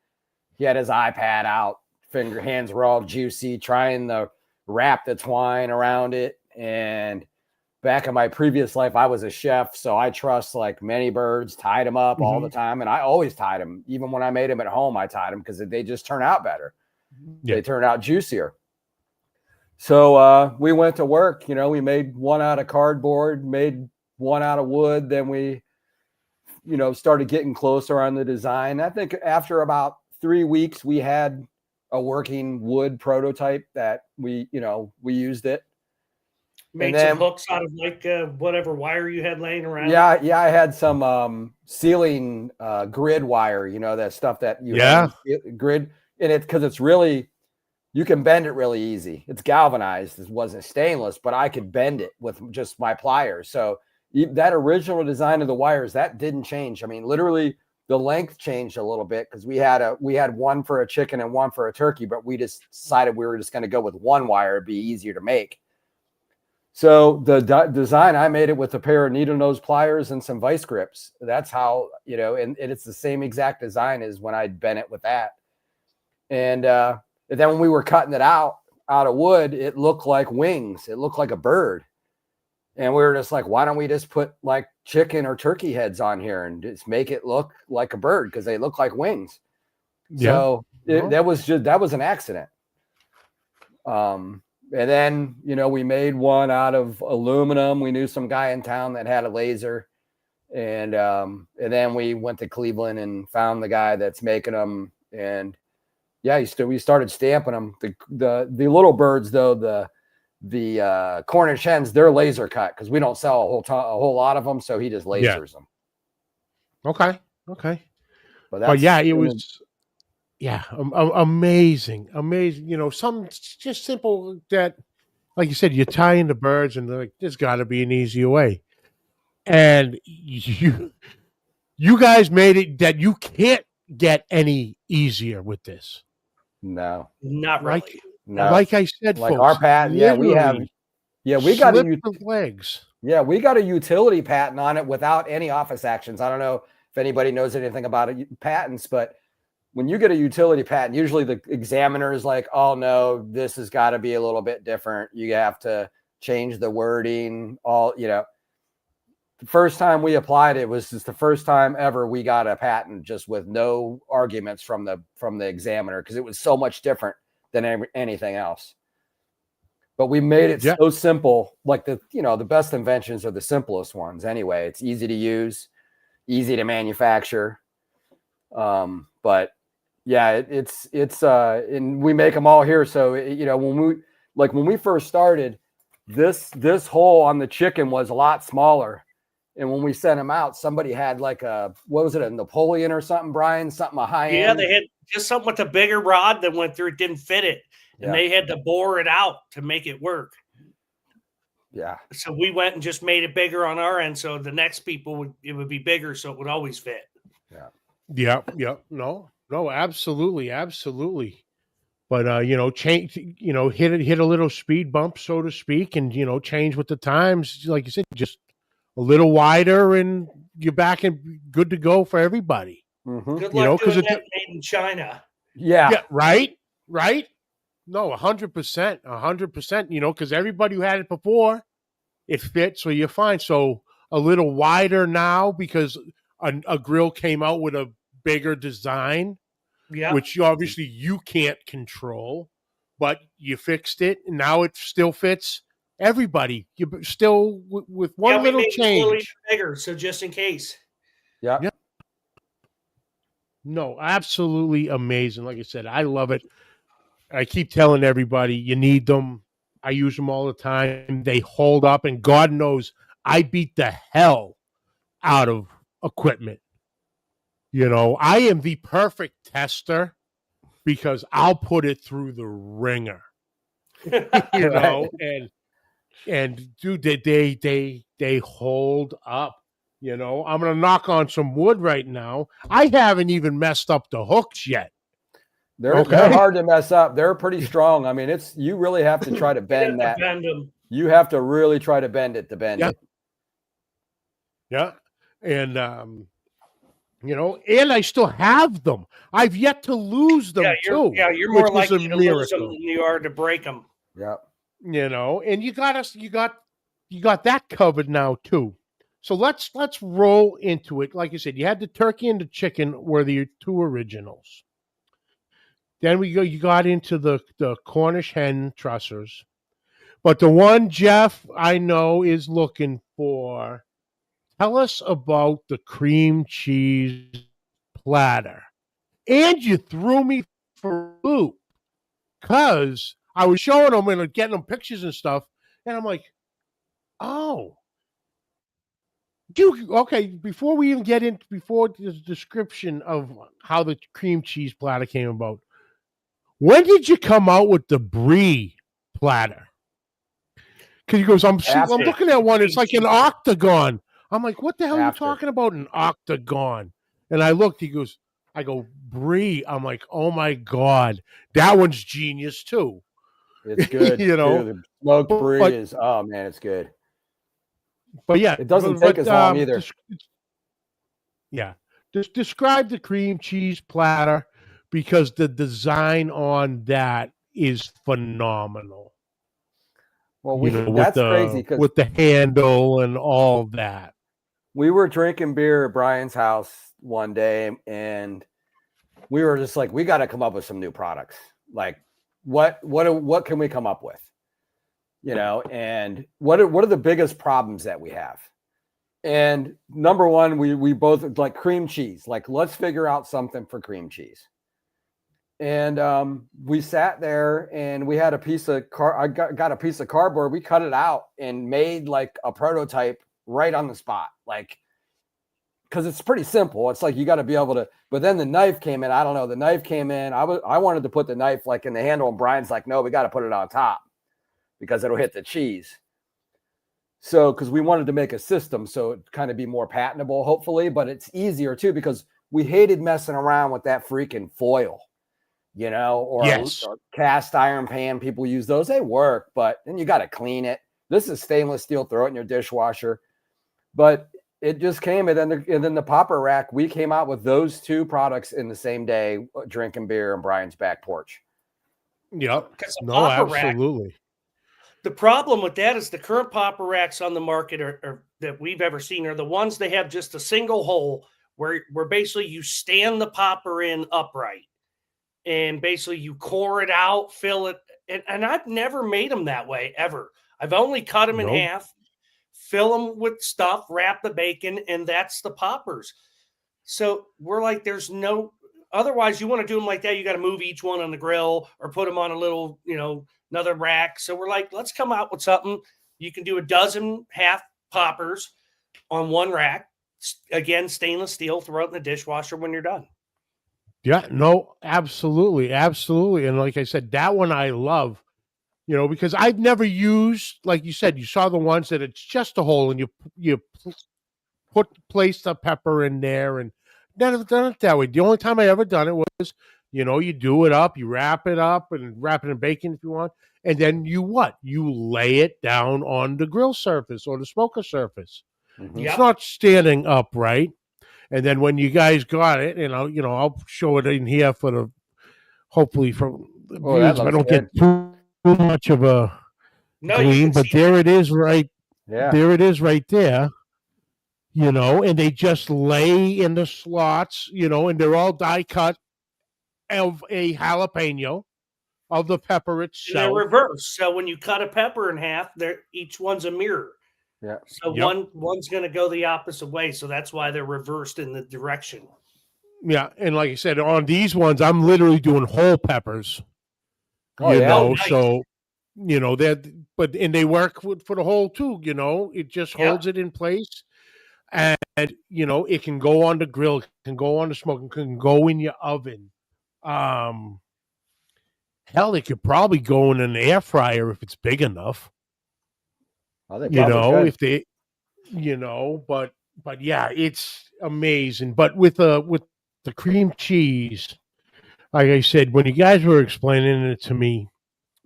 He had his iPad out, hands were all juicy, trying to wrap the twine around it. And back in my previous life, I was a chef, so I trussed like many birds, tied them up all the time. And I always tied them. Even when I made them at home, I tied them because they just turn out better. Yeah. They turn out juicier. So we went to work, we made one out of cardboard, made one out of wood. Then we, started getting closer on the design. I think after about 3 weeks, we had a working wood prototype that we used it. Made some hooks out of like whatever wire you had laying around. Yeah. I had some ceiling grid wire, that stuff that you have grid in it, because it's really, you can bend it really easy. It's galvanized. It wasn't stainless, but I could bend it with just my pliers. So that original design of the wires, that didn't change. I mean, literally the length changed a little bit because we had one for a chicken and one for a turkey, but we just decided we were just going to go with one wire. It'd be easier to make. So the design, I made it with a pair of needle nose pliers and some vice grips. That's how, and it's the same exact design as when I'd bent it with that. And then when we were cutting it out of wood, it looked like wings. It looked like a bird. And we were just like, why don't we just put like chicken or turkey heads on here and just make it look like a bird? Because they look like wings. Yeah. So that was an accident. And then, we made one out of aluminum. We knew some guy in town that had a laser. And then we went to Cleveland and found the guy that's making them. And yeah, we started stamping them. The little birds, though, the Cornish hens, they're laser cut because we don't sell a whole lot of them. So he just lasers them. Okay. But yeah, it was. Yeah, amazing. Some just simple that, like you said, you tie in the birds and they're like, there's got to be an easier way. And you guys made it that you can't get any easier with this. No, not really. Like I said, like folks, our patent, we got legs. Yeah, we got a utility patent on it without any office actions. I don't know if anybody knows anything about patents, but when you get a utility patent, usually the examiner is like, oh no, this has got to be a little bit different. You have to change the wording. The first time we applied, it was just the first time ever we got a patent just with no arguments from the examiner, because it was so much different than anything else. But we made it so simple. Like the best inventions are the simplest ones anyway. It's easy to use, easy to manufacture. But yeah, it's and we make them all here. So, when we first started, this hole on the chicken was a lot smaller. And when we sent them out, somebody had like a Napoleon or something, Brian, something a high end. Yeah, they had just something with a bigger rod that went through. It didn't fit it. And they had to bore it out to make it work. Yeah. So we went and just made it bigger on our end. So the next people it would be bigger. So it would always fit. Yeah. No, absolutely. But change, hit a little speed bump, so to speak, and change with the times. Like you said, just a little wider, and you're back and good to go for everybody. Mm-hmm. Good luck doing that made in China. Yeah. Right. No, 100%. Because everybody who had it before, it fit, so you're fine. So a little wider now because a grill came out with a bigger design, which obviously you can't control, but you fixed it, and now it still fits everybody. You still with one little change. A little bigger, so just in case. Yeah. No, absolutely amazing. Like I said, I love it. I keep telling everybody you need them. I use them all the time. They hold up, and God knows I beat the hell out of equipment. I am the perfect tester because I'll put it through the ringer. And dude, they hold up. I'm gonna knock on some wood right now. I haven't even messed up the hooks yet. They're hard to mess up. They're pretty strong. I mean, you really have to try to bend that. Bend them. You have to really try to bend it to bend it. Yeah. And and I still have them. I've yet to lose them too. Yeah, you're more likely to lose them than you are to break them. Yeah. And you got that covered now too. So let's roll into it. Like you said, you had the turkey and the chicken were the two originals. Then you got into the Cornish hen trussers. But the one Jeff I know is looking for, tell us about the cream cheese platter. And you threw me for a loop because I was showing them and getting them pictures and stuff. And I'm like, oh. Before we even get into the description of how the cream cheese platter came about, when did you come out with the brie platter? Because he goes, I'm looking at one. It's like an octagon. I'm like, what the hell are you talking about, an octagon? And I looked. I go, brie. I'm like, oh my God, that one's genius too. It's good. You know, too. The smoked brie but is, oh man, it's good. but yeah, It doesn't take as long either. Yeah, just describe the cream cheese platter because the design on that is phenomenal. Well, With that's crazy because with the handle and all that. we were drinking beer at Brian's house one day, and we were just like, we got to come up with some new products. Like, what can we come up with? And what are the biggest problems that we have? And number one, we both like cream cheese. Like, let's figure out something for cream cheese. And we sat there and we had a piece of I got a piece of cardboard. We cut it out and made like a prototype right on the spot. Like, because it's pretty simple. It's like you got to be able to. But then the knife came in. I don't know. The knife came in. I wanted to put the knife like in the handle, and Brian's like, no, we got to put it on top because it'll hit the cheese. So, because we wanted to make a system so it kind of be more patentable, hopefully, but it's easier too because we hated messing around with that freaking foil, or Yes. a cast iron pan. People use those; they work, but then you got to clean it. This is stainless steel. Throw it in your dishwasher. But it just came, and then the popper rack. We came out with those two products in the same day, drinking beer on Brian's back porch. Yep. No, popper rack, absolutely. the problem with that is the current popper racks on the market are that we've ever seen are the ones they have just a single hole where basically you stand the popper in upright and basically you core it out, fill it. And I've never made them that way ever. I've only cut them in half, fill them with stuff, wrap the bacon, and that's the poppers. So we're like, there's no, otherwise you want to do them like that, you got to move each one on the grill or put them on a little, another rack. So we're like, let's come out with something. You can do a dozen half poppers on one rack. Again, stainless steel, throw it in the dishwasher when you're done. Yeah, no, absolutely. Absolutely. And like I said, that one I love, because I've never used, like you said, you saw the ones that it's just a hole and you place the pepper in there, and never done it that way. The only time I ever done it was, you do it up, you wrap it up and wrap it in bacon if you want. And then you lay it down on the grill surface or the smoker surface. Mm-hmm. Yep. It's not standing upright. And then when you guys got it, and I'll show it in here hopefully from the views. I don't get too much of a gleam, but there it is right. Yeah. There it is right there. And they just lay in the slots, and they're all die cut of a jalapeno of the pepper itself. And they're reversed. So when you cut a pepper in half, each one's a mirror. Yeah. So one's going to go the opposite way. So that's why they're reversed in the direction. Yeah. And like I said, on these ones, I'm literally doing whole peppers. Nice. So, and they work for the whole too, it just holds it in place. And, it can go on the grill, it can go on the smoke, it can go in your oven. Hell, it could probably go in an air fryer if it's big enough. If they, but yeah, it's amazing. But with the cream cheese, like I said, when you guys were explaining it to me,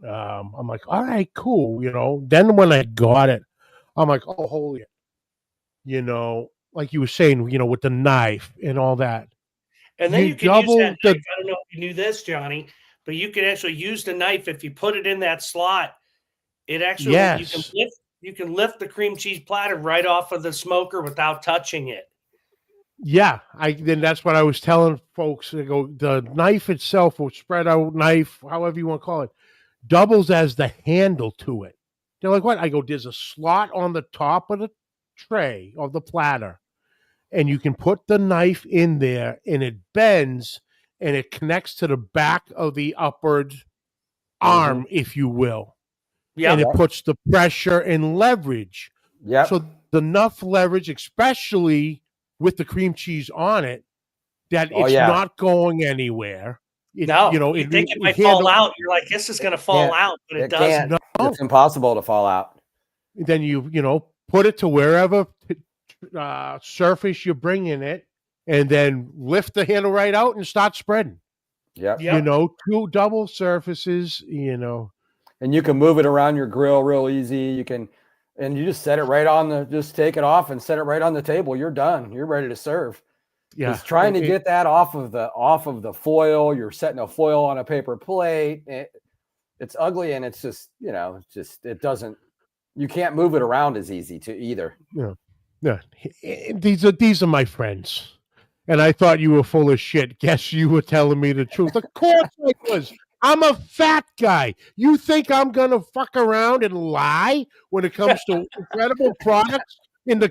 I'm like, all right, cool. Then when I got it, I'm like, oh, holy, like you were saying, with the knife and all that. And then you can use that knife. I don't know if you knew this, Johnny, but you can actually use the knife if you put it in that slot. It actually you can lift the cream cheese platter right off of the smoker without touching it. Yeah, then that's what I was telling folks. I go, the knife itself, or spread out knife, however you want to call it, doubles as the handle to it. They're like, what? I go, there's a slot on the top of the tray of the platter, and you can put the knife in there, and it bends, and it connects to the back of the upward arm, if you will. Yeah, and it puts the pressure and leverage. Yeah. So enough leverage, especially with the cream cheese on it, that it's not going anywhere. You think it might fall out. You're like, this is going to fall out, but it doesn't. No. It's impossible to fall out. Then you put it to wherever surface you're bringing it, and then lift the handle right out and start spreading. Yeah. Two double surfaces. and you can move it around your grill real easy. You can, and you just set it right on the, just take it off and set it right on the table. You're done. You're ready to serve. Yeah. Just trying to get that off of the foil. You're setting a foil on a paper plate. It's ugly, and it's just, it doesn't, you can't move it around as easy to either. Yeah. These are my friends. And I thought you were full of shit. Guess you were telling me the truth. Of course I was. I'm a fat guy. You think I'm going to fuck around and lie when it comes to incredible products in the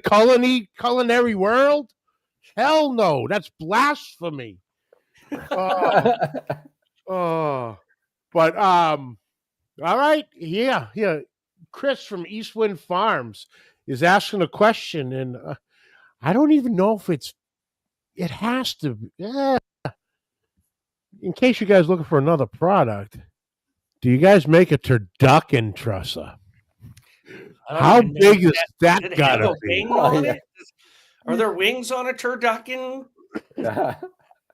culinary world? Hell no. That's blasphemy. But all right. Yeah. Chris from Eastwind Farms is asking a question, and I don't even know if it has to be. In case you guys looking for another product, do you guys make a turducken trusser? How big is that gotta be? Are there wings on a turducken?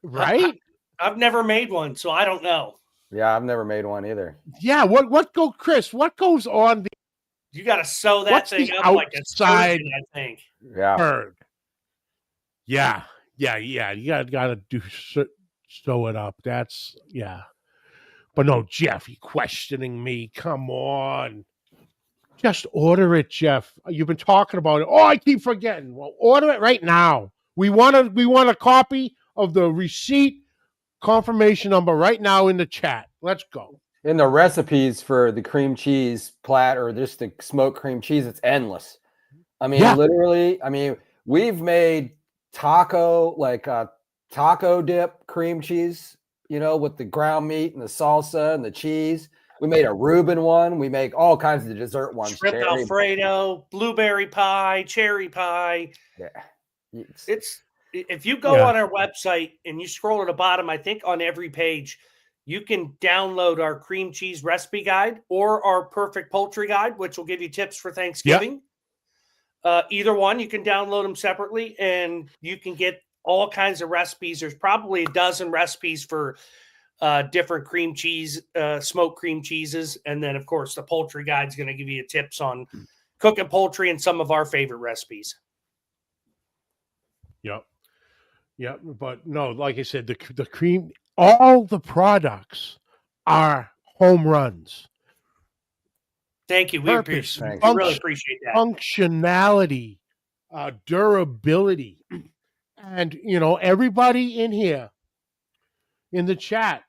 Right? I've never made one, so I don't know. Yeah, I've never made one either. Yeah, Chris, what goes on the You got to sew that thing up like a sturgeon, I think. Yeah. Bird. Yeah. You gotta sew it up. That's But no, Jeff, you questioning me. Come on. Just order it, Jeff. You've been talking about it. Oh, I keep forgetting. Well, order it right now. We want a copy of the receipt confirmation number right now in the chat. Let's go. In the recipes for the cream cheese plat or just the smoked cream cheese, it's endless. I mean, literally, we've made taco dip cream cheese, with the ground meat and the salsa and the cheese. We made a Reuben one. We make all kinds of dessert ones. Shrimp Alfredo, blueberry pie, cherry pie. Yeah. It's if you go on our website and you scroll to the bottom, I think on every page, you can download our cream cheese recipe guide or our perfect poultry guide, which will give you tips for Thanksgiving. Either one, you can download them separately, and you can get all kinds of recipes. There's probably a dozen recipes for different cream cheese, smoked cream cheeses. And then, of course, the poultry guide is going to give you tips on cooking poultry and some of our favorite recipes. Yep. But no, like I said, the cream, all the products are home runs. Thank you. We really appreciate that. Functionality, durability. And, everybody in here in the chat,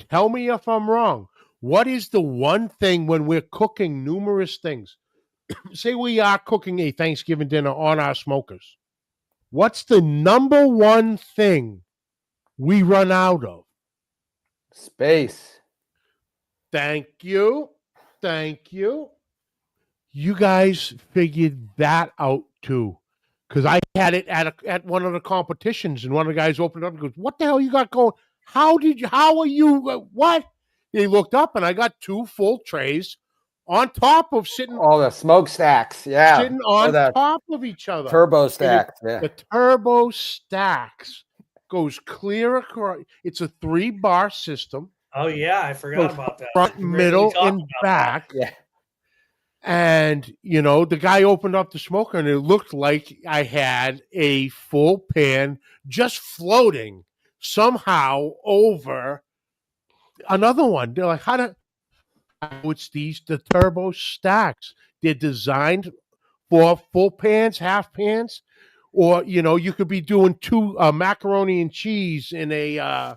tell me if I'm wrong. What is the one thing when we're cooking numerous things? Say we are cooking a Thanksgiving dinner on our smokers. What's the number one thing we run out of? Space. Thank you. You guys figured that out too. Because I had it at one of the competitions, and one of the guys opened up and goes, "What the hell you got going? How are you, what?" They looked up, and I got 2 full trays on top of sitting. All the smokestacks, yeah. Sitting on top of each other. Turbo stacks, yeah. The turbo stacks goes clear across. It's a 3-bar system. Oh, yeah, I forgot about that. Front, middle, and back. Yeah. And, the guy opened up the smoker, and it looked like I had a full pan just floating somehow over another one. They're like, it's the turbo stacks. They're designed for full pans, half pans, or, you could be doing 2 macaroni and cheese in a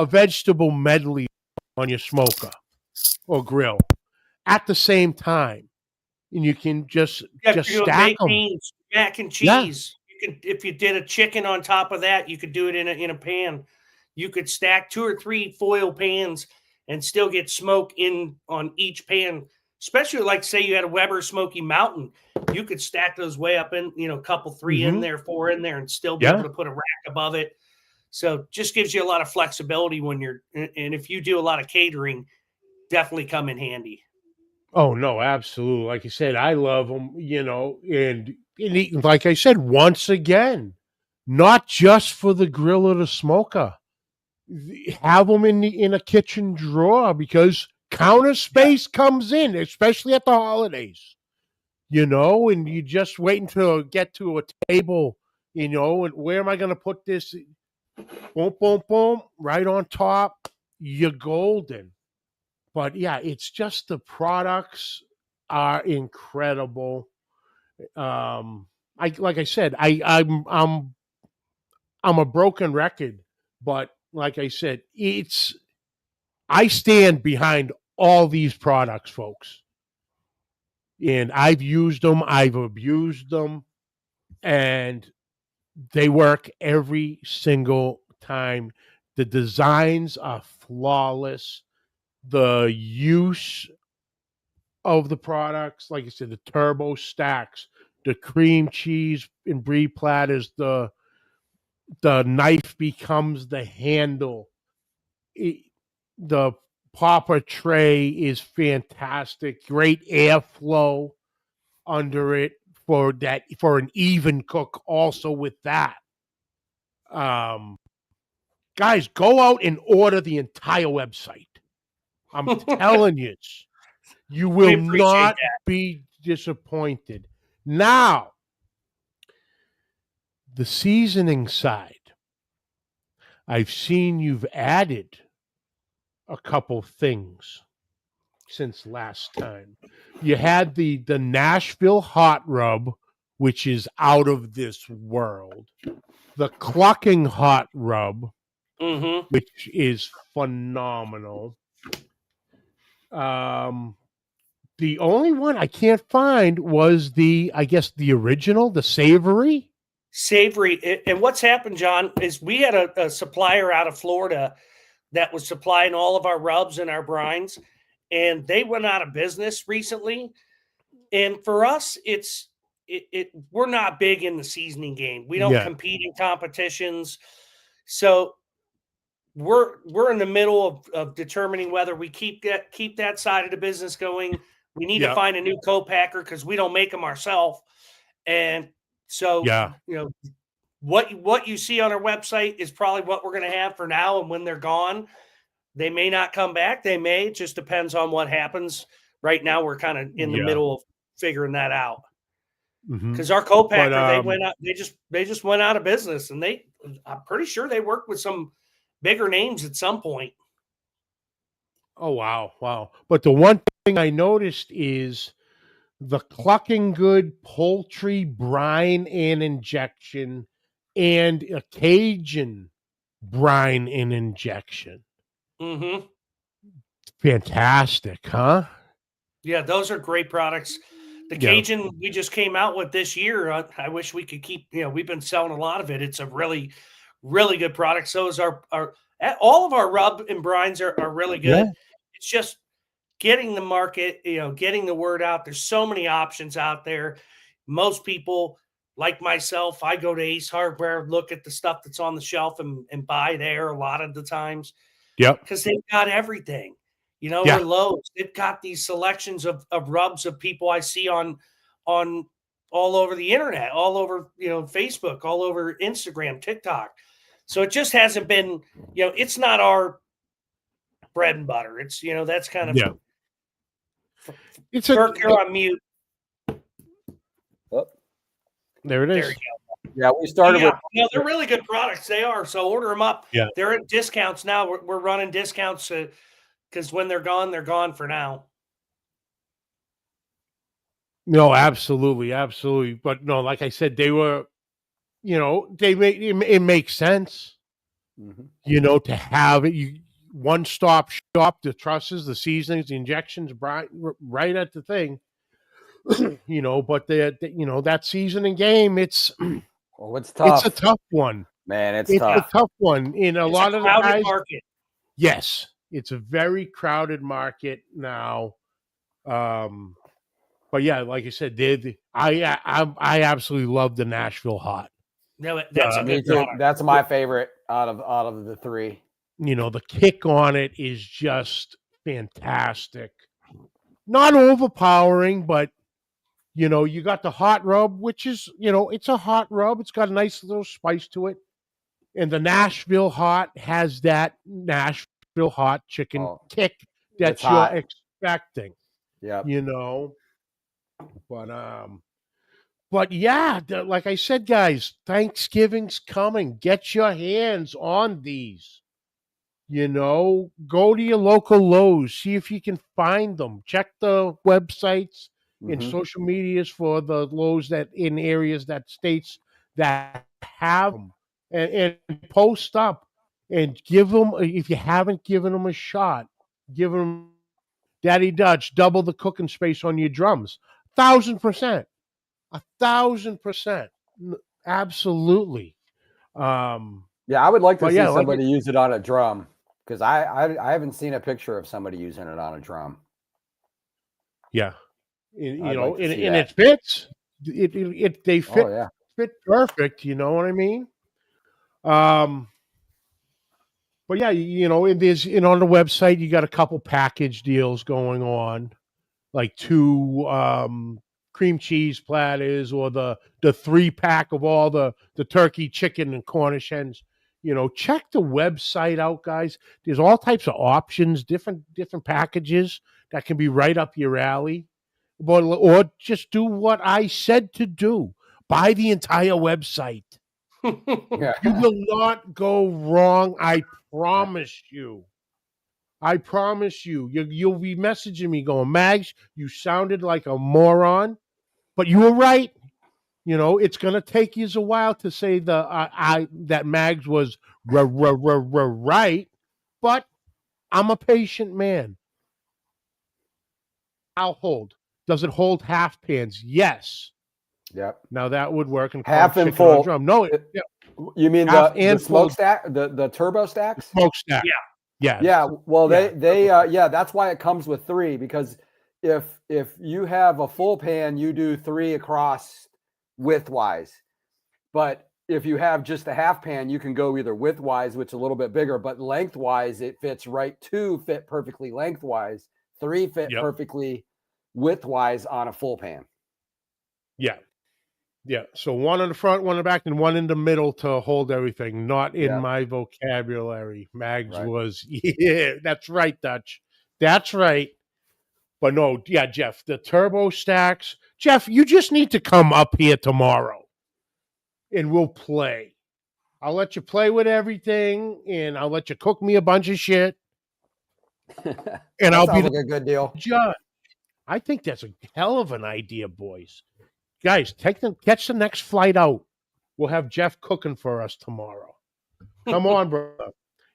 vegetable medley on your smoker or grill at the same time, and you can just stack them. Beans, mac and cheese. You can, if you did a chicken on top of that, you could do it in a pan. You could stack 2 or 3 foil pans and still get smoke on each pan. Especially like say you had a Weber Smoky Mountain, you could stack those way up in a couple 3 in there, 4 in there, and still be able to put a rack above it. So just gives you a lot of flexibility when and if you do a lot of catering, definitely come in handy. Oh, no, absolutely. Like I said, I love them, and like I said, once again, not just for the grill or the smoker. Have them in a kitchen drawer, because Counter space comes in, especially at the holidays, and you just waiting to get to a table, and where am I going to put this? Boom, boom, boom, right on top. You're golden. But yeah, it's just the products are incredible. Like I said, I'm a broken record, but like I said, I stand behind all these products, folks. And I've used them, I've abused them, and they work every single time. The designs are flawless. The use of the products, like I said, the turbo stacks, the cream cheese and brie platters, the knife becomes the handle. The popper tray is fantastic. Great airflow under it for an even cook. Also with that, guys, go out and order the entire website. I'm telling you, you will not be disappointed. Now, the seasoning side. I've seen you've added a couple things since last time. You had the Nashville hot rub, which is out of this world. The clucking hot rub, which is phenomenal. The only one I can't find was the original, the savory. Savory. And what's happened, John, is we had a supplier out of Florida that was supplying all of our rubs and our brines, and they went out of business recently. And for us, we're not big in the seasoning game. We don't compete in competitions. So we're in the middle of determining whether we keep that side of the business going. We need to find a new co-packer because we don't make them ourselves. And so, what you see on our website is probably what we're going to have for now. And when they're gone, they may not come back. They may. It just depends on what happens. Right now, we're kind of in the middle of figuring that out. Because our co-packer, they went out. They just went out of business, and I'm pretty sure they worked with some bigger names at some point. Oh, wow. But the one thing I noticed is the Clucking Good poultry brine and injection and a Cajun brine and injection. Fantastic, huh? Yeah, those are great products. The Cajun we just came out with this year. I wish we could keep, we've been selling a lot of it. It's a really, really good product. So is our all of our rub and brines are really good. Yeah. It's just getting the market, getting the word out. There's so many options out there. Most people, like myself, I go to Ace Hardware, look at the stuff that's on the shelf and buy there a lot of the times. Yep. Because they've got everything. Or Lowe's. They've got these selections of rubs of people I see on all over the internet, all over, Facebook, all over Instagram, TikTok. So it just hasn't been, it's not our bread and butter. It's, that's kind of It's Kirk, you're on mute. Oh, there it is. There you go. Yeah, we started with. They're really good products. They are. So order them up. Yeah. They're at discounts now. We're running discounts because when they're gone for now. No, absolutely. But no, like I said, they were, it makes sense, to have it. One-stop shop, the trusses, the seasonings, the injections, right at the thing, but that seasoning game, it's tough. It's a tough one, man. It's tough. A tough one in a lot of the guys. Market. Yes, it's a very crowded market now. But yeah, like I said, I absolutely love the Nashville Hot. No, that's a good product. That's my favorite out of the three. The kick on it is just fantastic. Not overpowering, but you got the hot rub, which is, it's a hot rub. It's got a nice little spice to it. And the Nashville Hot has that Nashville Hot chicken kick that It's you're hot. expecting. Yep. You know, but yeah, like I said, guys, Thanksgiving's coming. Get your hands on these. You know, go to your local Lowe's, see if you can find them. Check the websites and Mhm. social medias for the Lowe's that in areas that states that have them, and post up and give them, if you haven't given them a shot, give them Daddy Dutch, double the cooking space on your drums. 1,000%. 1,000%. Absolutely. Yeah, I would like to But see yeah, like somebody use it on a drum because I haven't seen a picture of somebody using it on a drum. yeah, you I'd know, like to see and that. it fits. They Oh yeah. fit perfect. You know what I mean? Um, but yeah, you know, and there's on the website you got a couple package deals going on, like 2 cream cheese platters or the 3-pack of all the turkey, chicken, and Cornish hens. You know, check the website out, guys. There's all types of options, different packages that can be right up your alley. But or just do what I said to do. Buy the entire website. Yeah. You will not go wrong. I promise you. I promise you. You'll be messaging me going, Mags, you sounded like a moron, but you were right. You know, it's going to take you a while to say that Mags was right, but I'm a patient man. I'll hold. Does it hold half pans? Yes. Yep. Now that would work and call Half and chicken on full. drum. No, It- yeah, You mean half the and full smokestack, the turbo stacks? smokestack. Yeah. Yes. Yeah, well, Yeah. yeah, that's why it comes with 3 because if you have a full pan, you do 3 across widthwise. But if you have just a half pan, you can go either widthwise, which is a little bit bigger, but lengthwise it fits right. 2 fit perfectly lengthwise, 3 fit Yep. perfectly widthwise on a full pan. Yeah. Yeah. So one on the front, one in the back, and one in the middle to hold everything. Not in Yeah. my vocabulary. Mags Right. was, yeah, that's right, Dutch. That's right. But no, yeah, Jeff, the turbo stacks. Jeff, you just need to come up here tomorrow and we'll play. I'll let you play with everything and I'll let you cook me a bunch of shit and That I'll be sounds the like a good deal. judge. I think that's a hell of an idea, boys. Guys, catch the next flight out. We'll have Jeff cooking for us tomorrow. Come on, bro.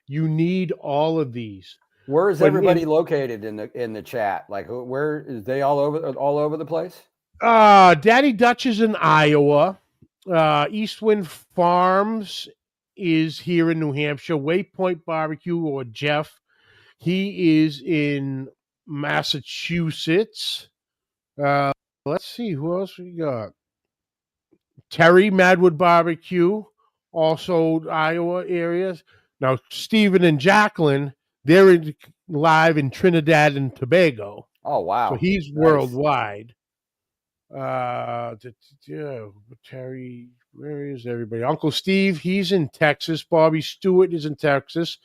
You need all of these. Where is But everybody located in the chat? Like where is they all over the place? Daddy Dutch is in Iowa. Eastwind Farms is here in New Hampshire. Waypoint Barbecue or Jeff, he is in Massachusetts. Let's see who else we got. Terry Madwood Barbecue, also Iowa areas. Now Stephen and Jacqueline, they're live in Trinidad and Tobago, Oh wow. so he's Nice. worldwide. Terry, where is everybody? Uncle Steve, he's in Texas. Bobby Stewart is in Texas.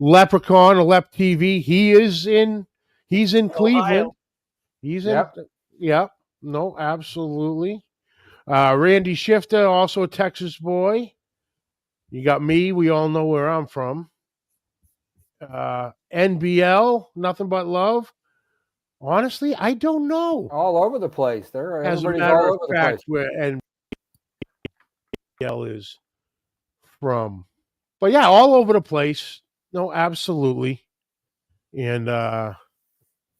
Leprechaun, Lep TV, he's in Cleveland. Ohio. He's Yep. no, absolutely. Randy Shifter, also a Texas boy. You got me. We all know where I'm from. NBL, nothing but love. Honestly, I don't know. All over the place. As a Everybody's matter all of over the fact, place. where NBL is from. But yeah, all over the place. No, absolutely. And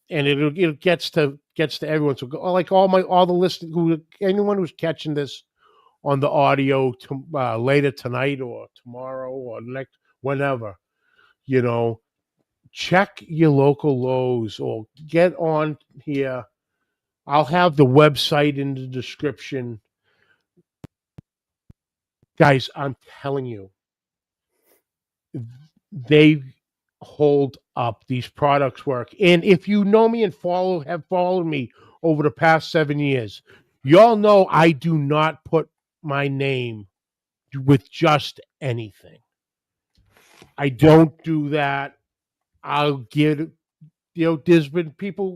it gets to everyone. So like all the listeners, anyone who's catching this on the audio later tonight or tomorrow or next whenever, you know, check your local Lowe's or get on here. I'll have the website in the description. Guys, I'm telling you, they hold up. These products work. And if you know me and have followed me over the past 7 years, y'all know I do not put my name with just anything. I don't do that. I'll there's been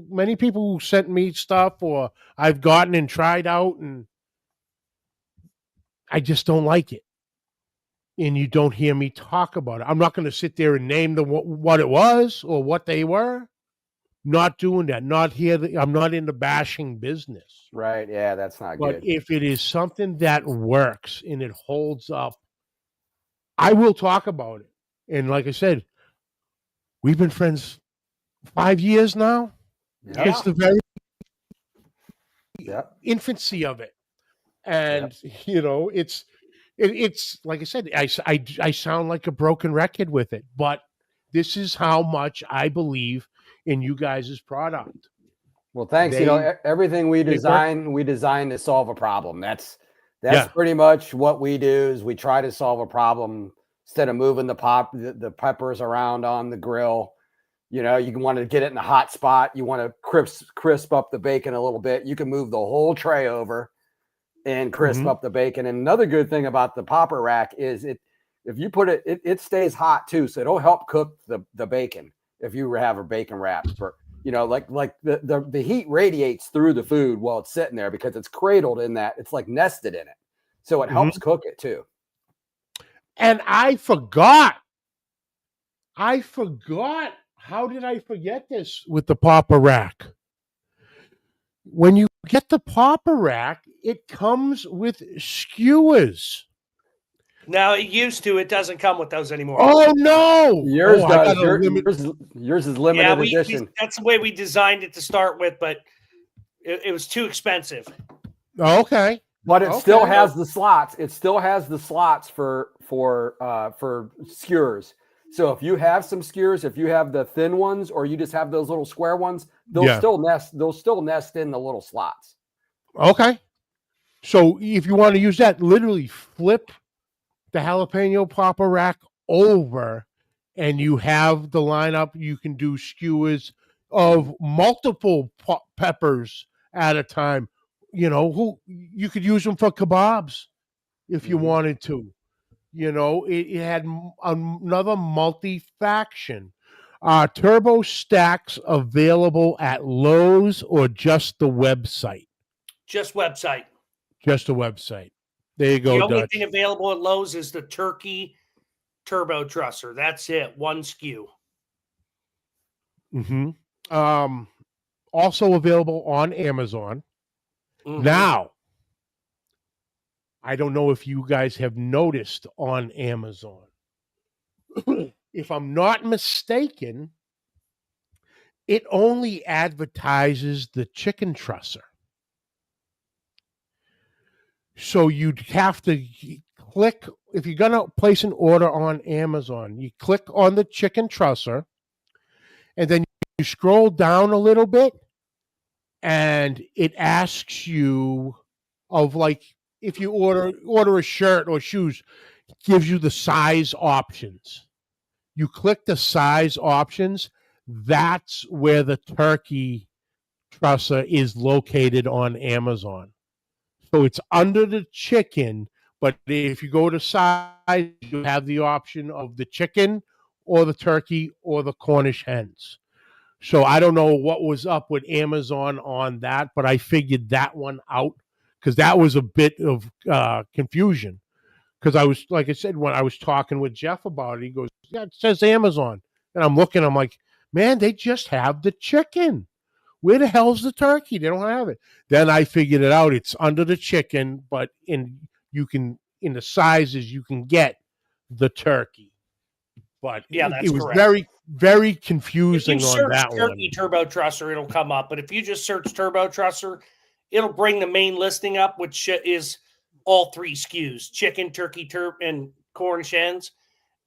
many people who sent me stuff, or I've gotten and tried out, and I just don't like it. And you don't hear me talk about it. I'm not going to sit there and name what it was or what they were. Not doing that. Not here. I'm not in the bashing business. Right. Yeah, that's not But good. if it is something that works and it holds up, I will talk about it. And like I said, we've been friends 5 years now. Yeah. It's the very Yep. infancy of it. And, it's like I said, I sound like a broken record with it, but this is how much I believe in you guys' product. Well, thanks. Everything we design to solve a problem. That's pretty much what we do. Is we try to solve a problem instead of moving the peppers around on the grill. You want to get it in a hot spot. You want to crisp up the bacon a little bit. You can move the whole tray over and crisp up the bacon. And another good thing about the popper rack is if you put it stays hot too. So it'll help cook the bacon if you have a bacon wrap. Like the heat radiates through the food while it's sitting there because it's cradled in that. It's like nested in it. So it helps cook it too. And I forgot. How did I forget this with the popper rack? When you get the popper rack, it comes with skewers. Now it used to. It doesn't come with those anymore. Oh no! Yours does. Yours is limited edition. That's the way we designed it to start with, but it was too expensive. Okay, but it still has the slots. It still has the slots for skewers. So if you have some skewers, if you have the thin ones, or you just have those little square ones, they'll still nest. They'll still nest in the little slots. Okay. So if you want to use that, literally flip the jalapeno popper rack over, and you have the lineup. You can do skewers of multiple peppers at a time. You could use them for kebabs if you wanted to. It had another multi-faction. Turbo stacks available at Lowe's or just the website? Just website. Just the website. There you go, The only Dutch. thing available at Lowe's is the turkey turbo trusser. That's it. One SKU. Also available on Amazon. Now, I don't know if you guys have noticed on Amazon. If I'm not mistaken, it only advertises the chicken trusser. So you'd have to click, if you're going to place an order on Amazon, you click on the chicken trusser, and then you scroll down a little bit, and it asks you of, like, if you order a shirt or shoes, it gives you the size options. You click the size options. That's where the turkey trusser is located on Amazon. So it's under the chicken, but if you go to size, you have the option of the chicken or the turkey or the Cornish hens. So I don't know what was up with Amazon on that, but I figured that one out because that was a bit of confusion. Because I was, like I said, when I was talking with Jeff about it, he goes, yeah, it says Amazon. And I'm looking, I'm like, man, they just have the chicken. Where the hell's the turkey? They don't have it. Then I figured it out. It's under the chicken, but in the sizes you can get the turkey. But yeah, that's it was correct. very, very confusing on that one. Turkey turbo trusser, it'll come up. But if you just search turbo trusser, it'll bring the main listing up, which is all three SKUs: chicken, turkey, and Cornish hens.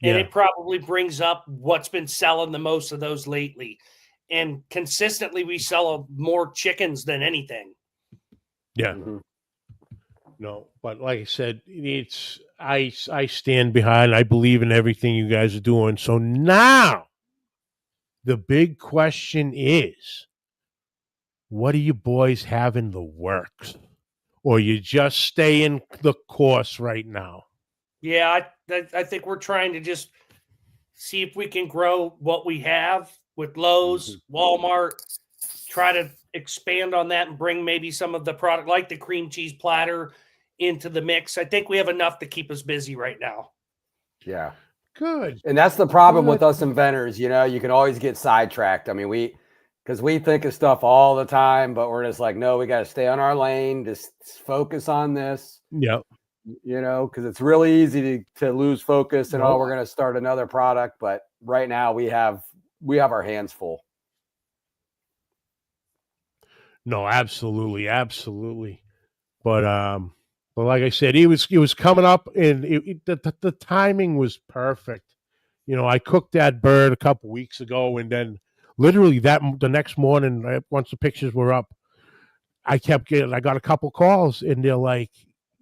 And it probably brings up what's been selling the most of those lately. And consistently, we sell more chickens than anything. Yeah. No, but like I said, I stand behind. I believe in everything you guys are doing. So now, the big question is, what do you boys have in the works? Or you just stay in the course right now? Yeah, I think we're trying to just see if we can grow what we have with Lowe's, Walmart, try to expand on that and bring maybe some of the product like the cream cheese platter into the mix. I think we have enough to keep us busy right now. Yeah. Good. And that's the problem with us inventors. You can always get sidetracked. I mean, because we think of stuff all the time, but we're just like, no, we got to stay on our lane. Just focus on this. Yep. Because it's really easy to lose focus and we're going to start another product. But right now we have our hands full. No, absolutely. But like I said, it was coming up, and the timing was perfect. I cooked that bird a couple weeks ago, and then literally the next morning, once the pictures were up, I got a couple calls, and they're like,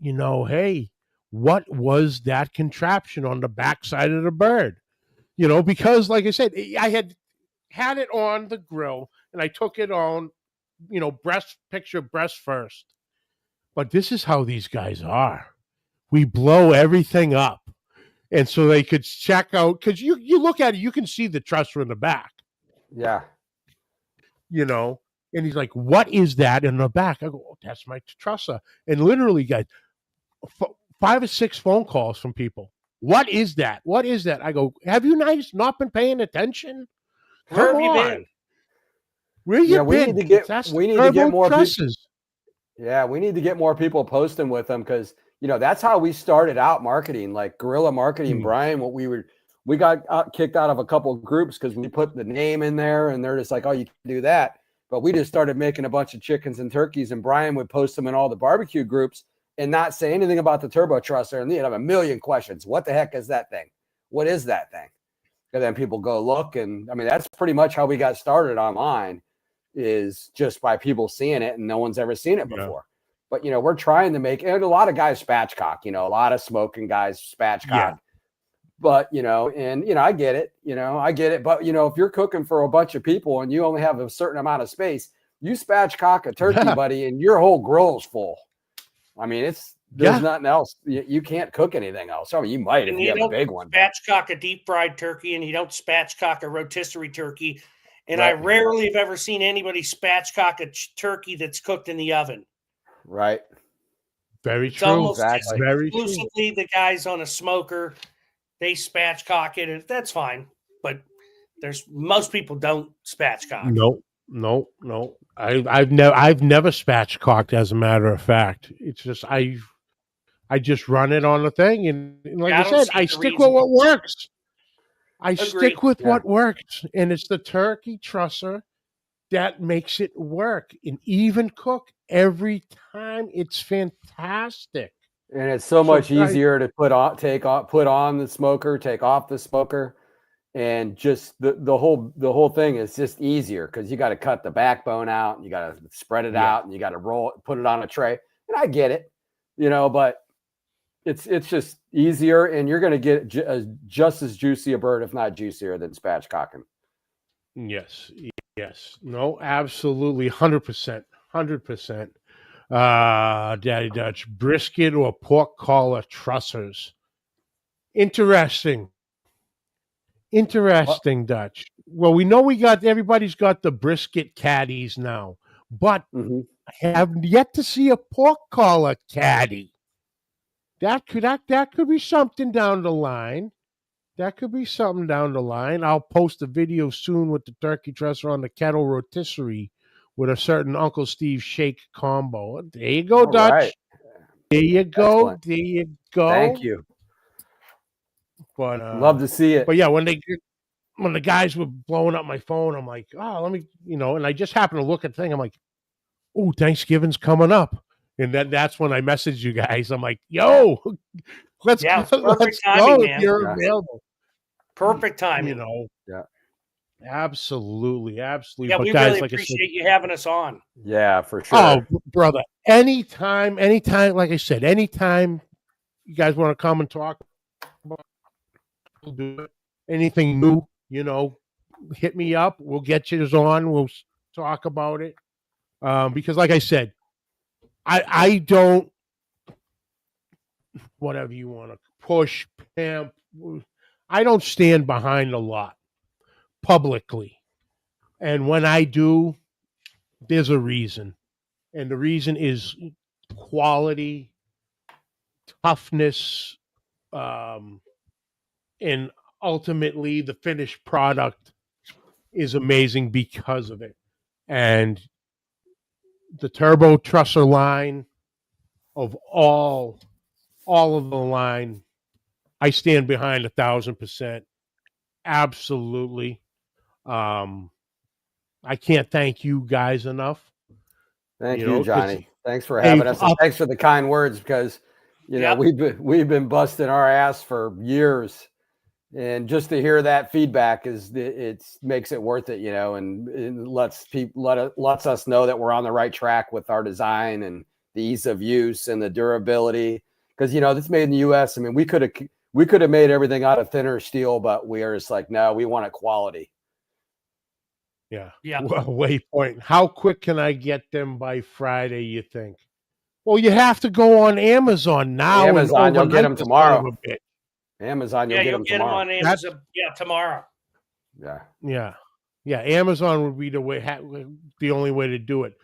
hey, what was that contraption on the backside of the bird? Because like I said, I had it on the grill, and I took it on, breast first. But this is how these guys are. We blow everything up. And so they could check out, because you look at it, you can see the Trusser in the back. Yeah. And he's like, what is that in the back? I go, oh, that's my Trusser. And literally, guys, 5 or 6 phone calls from people. What is that? What is that? I go, have you guys not been paying attention? Where have you been? Where you been? We need to get more Trussers. Yeah, we need to get more people posting with them, because that's how we started out marketing, like guerrilla marketing. Brian, we got kicked out of a couple of groups because we put the name in there, and they're just like, oh, you can do that. But we just started making a bunch of chickens and turkeys, and Brian would post them in all the barbecue groups and not say anything about the turbo Trusser, and you'd have a million questions. What the heck is that thing? What is that thing? And then people go look, and I mean, that's pretty much how we got started online, is just by people seeing it, and no one's ever seen it before. But we're trying to make, and a lot of guys spatchcock, a lot of smoking guys spatchcock. Yeah. But I get it. But if you're cooking for a bunch of people and you only have a certain amount of space, you spatchcock a turkey, buddy, and your whole grill's full. I mean, there's nothing else. You can't cook anything else. I mean, you might if you have a big one. Spatchcock a deep fried turkey, and you don't spatchcock a rotisserie turkey. And I rarely have ever seen anybody spatchcock a turkey that's cooked in the oven. Right. Very it's true. Almost Exactly. Very exclusively true. The guys on a smoker, they spatchcock it, and that's fine. But most people don't spatchcock. No. I've never spatchcocked, as a matter of fact. It's just I just run it on the thing, and like I said, I stick with what works. Stick with what works, and it's the turkey Trusser that makes it work and even cook every time. It's fantastic, and it's so much easier to put on the smoker, take off the smoker, and just the whole thing is just easier, because you got to cut the backbone out, and you got to spread it out, and you got to roll it, put it on a tray. And I get it, but it's just easier, and you're going to get just as juicy a bird, if not juicier, than spatchcocking. Yes. No, absolutely. 100%. Daddy Dutch, brisket or pork collar trussers. Interesting, Dutch. Well, we know everybody's got the brisket caddies now, but I have yet to see a pork collar caddy. That could be something down the line. I'll post a video soon with the turkey Trusser on the kettle rotisserie with a certain Uncle Steve shake combo. There you go, Dutch. Right. There you go. Excellent. There you go. Thank you. But love to see it. But yeah, when the guys were blowing up my phone, I'm like, oh, let me, and I just happened to look at the thing. I'm like, oh, Thanksgiving's coming up. And that's when I messaged you guys. I'm like, yo, let's go if you're available. Perfect timing. Yeah. Absolutely. Yeah, but we guys, really appreciate you having us on. Yeah, for sure. Oh, brother. Anytime, like I said, anytime you guys want to come and talk about anything new, hit me up. We'll get you on. We'll talk about it. Because like I said, I don't, whatever you want to push, pimp, I don't stand behind a lot publicly. And when I do, there's a reason. And the reason is quality, toughness, um, and ultimately the finished product is amazing because of it. And the Turbo Trusser line of all of the line, I stand behind 1,000%. Absolutely. Um, I can't thank you guys enough. Thank you, Because Johnny. Thanks for having us, and thanks for the kind words, because we've been busting our ass for years, and just to hear that feedback makes it worth it, and it lets us know that we're on the right track with our design and the ease of use and the durability. Because this made in the U.S. I mean, we could have made everything out of thinner steel, but we are just like, no, we want it quality. Yeah. Well, waypoint. How quick can I get them by Friday, you think? Well, you have to go on Amazon now. Amazon, you'll get them tomorrow. Amazon, you'll get them on Amazon. Tomorrow. Yeah. Amazon would be the only way to do it.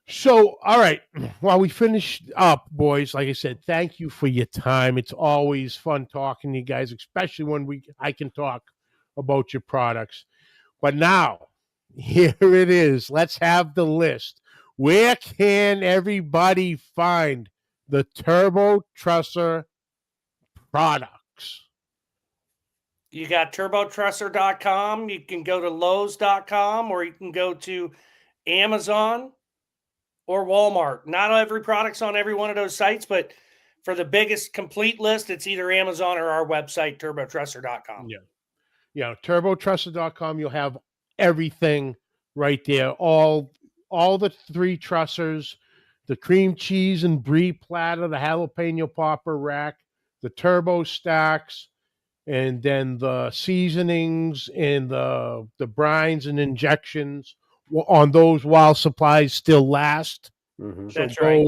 So, all right. While we finish up, boys, like I said, thank you for your time. It's always fun talking to you guys, especially when I can talk about your products. But now, here it is. Let's have the list. Where can everybody find the Turbo Trusser products? You got turbotrusser.com. You can go to Lowe's.com, or you can go to Amazon or Walmart. Not every product's on every one of those sites, but for the biggest complete list, it's either Amazon or our website, turbotrusser.com. Yeah, turbotrusser.com. You'll have everything right there. All the 3 trussers, the cream cheese and brie platter, the jalapeno popper rack, the turbo stacks, and then the seasonings and the brines and injections on those while supplies still last. Mm-hmm. So That's right.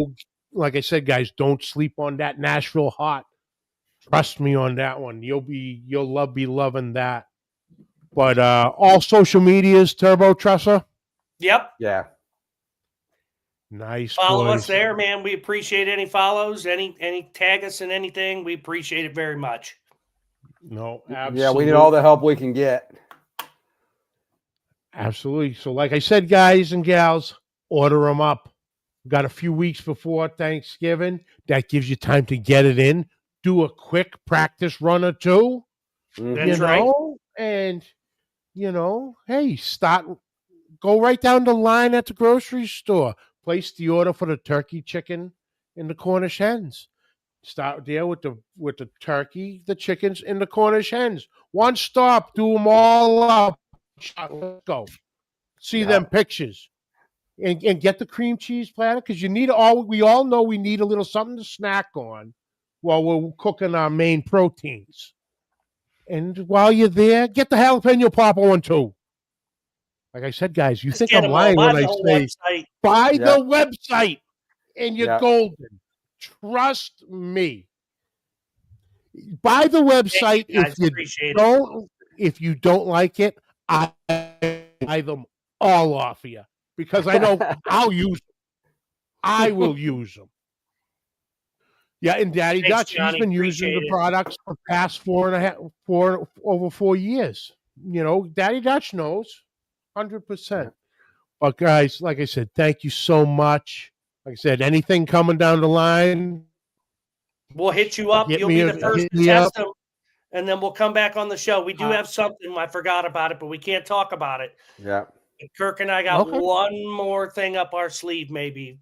Like I said, guys, don't sleep on that Nashville Hot. Trust me on that one. You'll be loving that. But all social medias, Turbo Trusser. Yep. Yeah. Nice. Follow boys. us there, man. We appreciate any follows, any tag us in anything. We appreciate it very much. No, absolutely. Yeah, we need all the help we can get. Absolutely. So, like I said, guys and gals, order them up. We've got a few weeks before Thanksgiving. That gives you time to get it in. Do a quick practice run or two. That's right. And hey, go right down the line at the grocery store. Place the order for the turkey, chicken, and the Cornish hens. Start there with the turkey, the chickens, and the Cornish hens. One stop, do them all up. Let's go. See them pictures, and get the cream cheese platter, because we all know we need a little something to snack on while we're cooking our main proteins. And while you're there, get the jalapeno popper one too. Like I said, guys, you think I'm lying when I say buy the website and you're golden. Trust me. Buy the website. If you don't like it, I buy them all off of you, because I know I'll use them. I will use them. Yeah, and Daddy Dutch, Johnny, he's been using the products for the past over 4 years. Daddy Dutch knows 100%. But guys, like I said, thank you so much. Like I said, anything coming down the line, we'll hit you up. You'll be the first to test them, and then we'll come back on the show. We do have something. I forgot about it, but we can't talk about it. Yeah. Kirk and I got one more thing up our sleeve, maybe.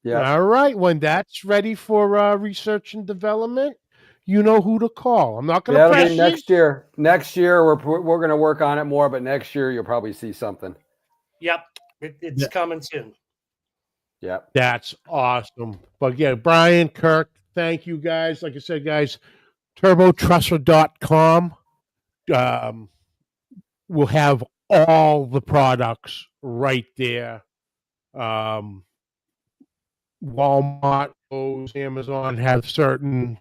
Yeah. All right. When that's ready for research and development, you know who to call. I'm not going to press next year. Next year, we're going to work on it more, but next year you'll probably see something. Yep. It's coming soon. Yep. That's awesome. But yeah, Brian, Kirk, thank you guys. Like I said, guys, turbotrusser.com. We'll have all the products right there. Walmart, Lowe's, Amazon have certain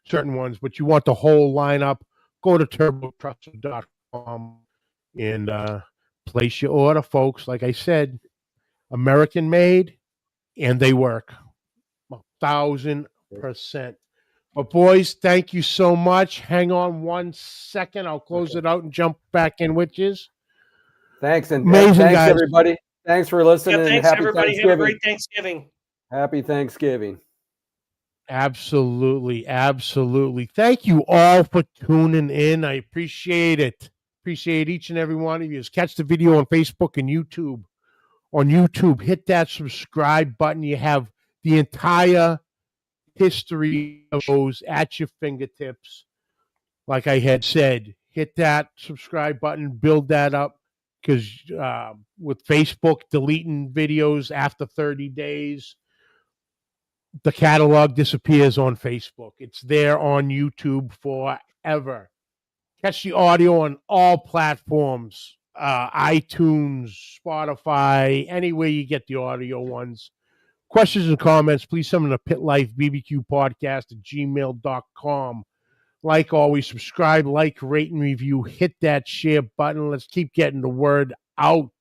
ones, but you want the whole lineup, go to turbotrusser.com and Place your order, folks. Like I said, American made, and they work 1,000%. But boys, thank you so much. Hang on 1 second. I'll close it out and jump back in witches. Thanks, and Amazing, thanks guys. Everybody. Thanks for listening. Yeah, thanks, Happy everybody. Thanksgiving. Have a great Thanksgiving. Happy Thanksgiving. Absolutely. Absolutely. Thank you all for tuning in. I appreciate it. Appreciate each and every one of you. Just catch the video on Facebook and YouTube. On YouTube, hit that subscribe button. You have the entire history of those at your fingertips. Like I had said, hit that subscribe button, build that up, because with Facebook deleting videos after 30 days, the catalog disappears on Facebook. It's there on YouTube forever. Catch the audio on all platforms, iTunes, Spotify, anywhere you get the audio ones. Questions and comments, please send them to pitlifebbqpodcast@gmail.com. Like always, subscribe, like, rate, and review. Hit that share button. Let's keep getting the word out.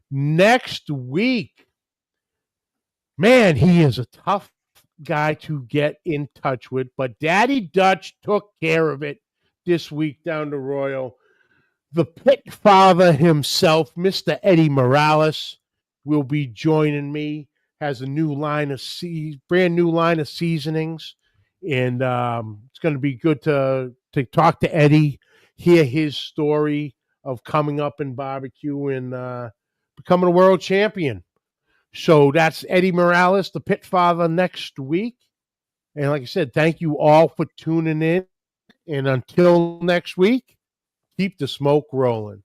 Next week, man, he is a tough guy to get in touch with, but Daddy Dutch took care of it this week down the Royal. The pit father himself, Mr. Eddie Morales, will be joining me. Has a new line of brand new line of seasonings, and it's going to be good to talk to Eddie, hear his story of coming up in barbecue and becoming a world champion. So that's Eddie Morales, the pit father, next week. And like I said, thank you all for tuning in. And until next week, keep the smoke rolling.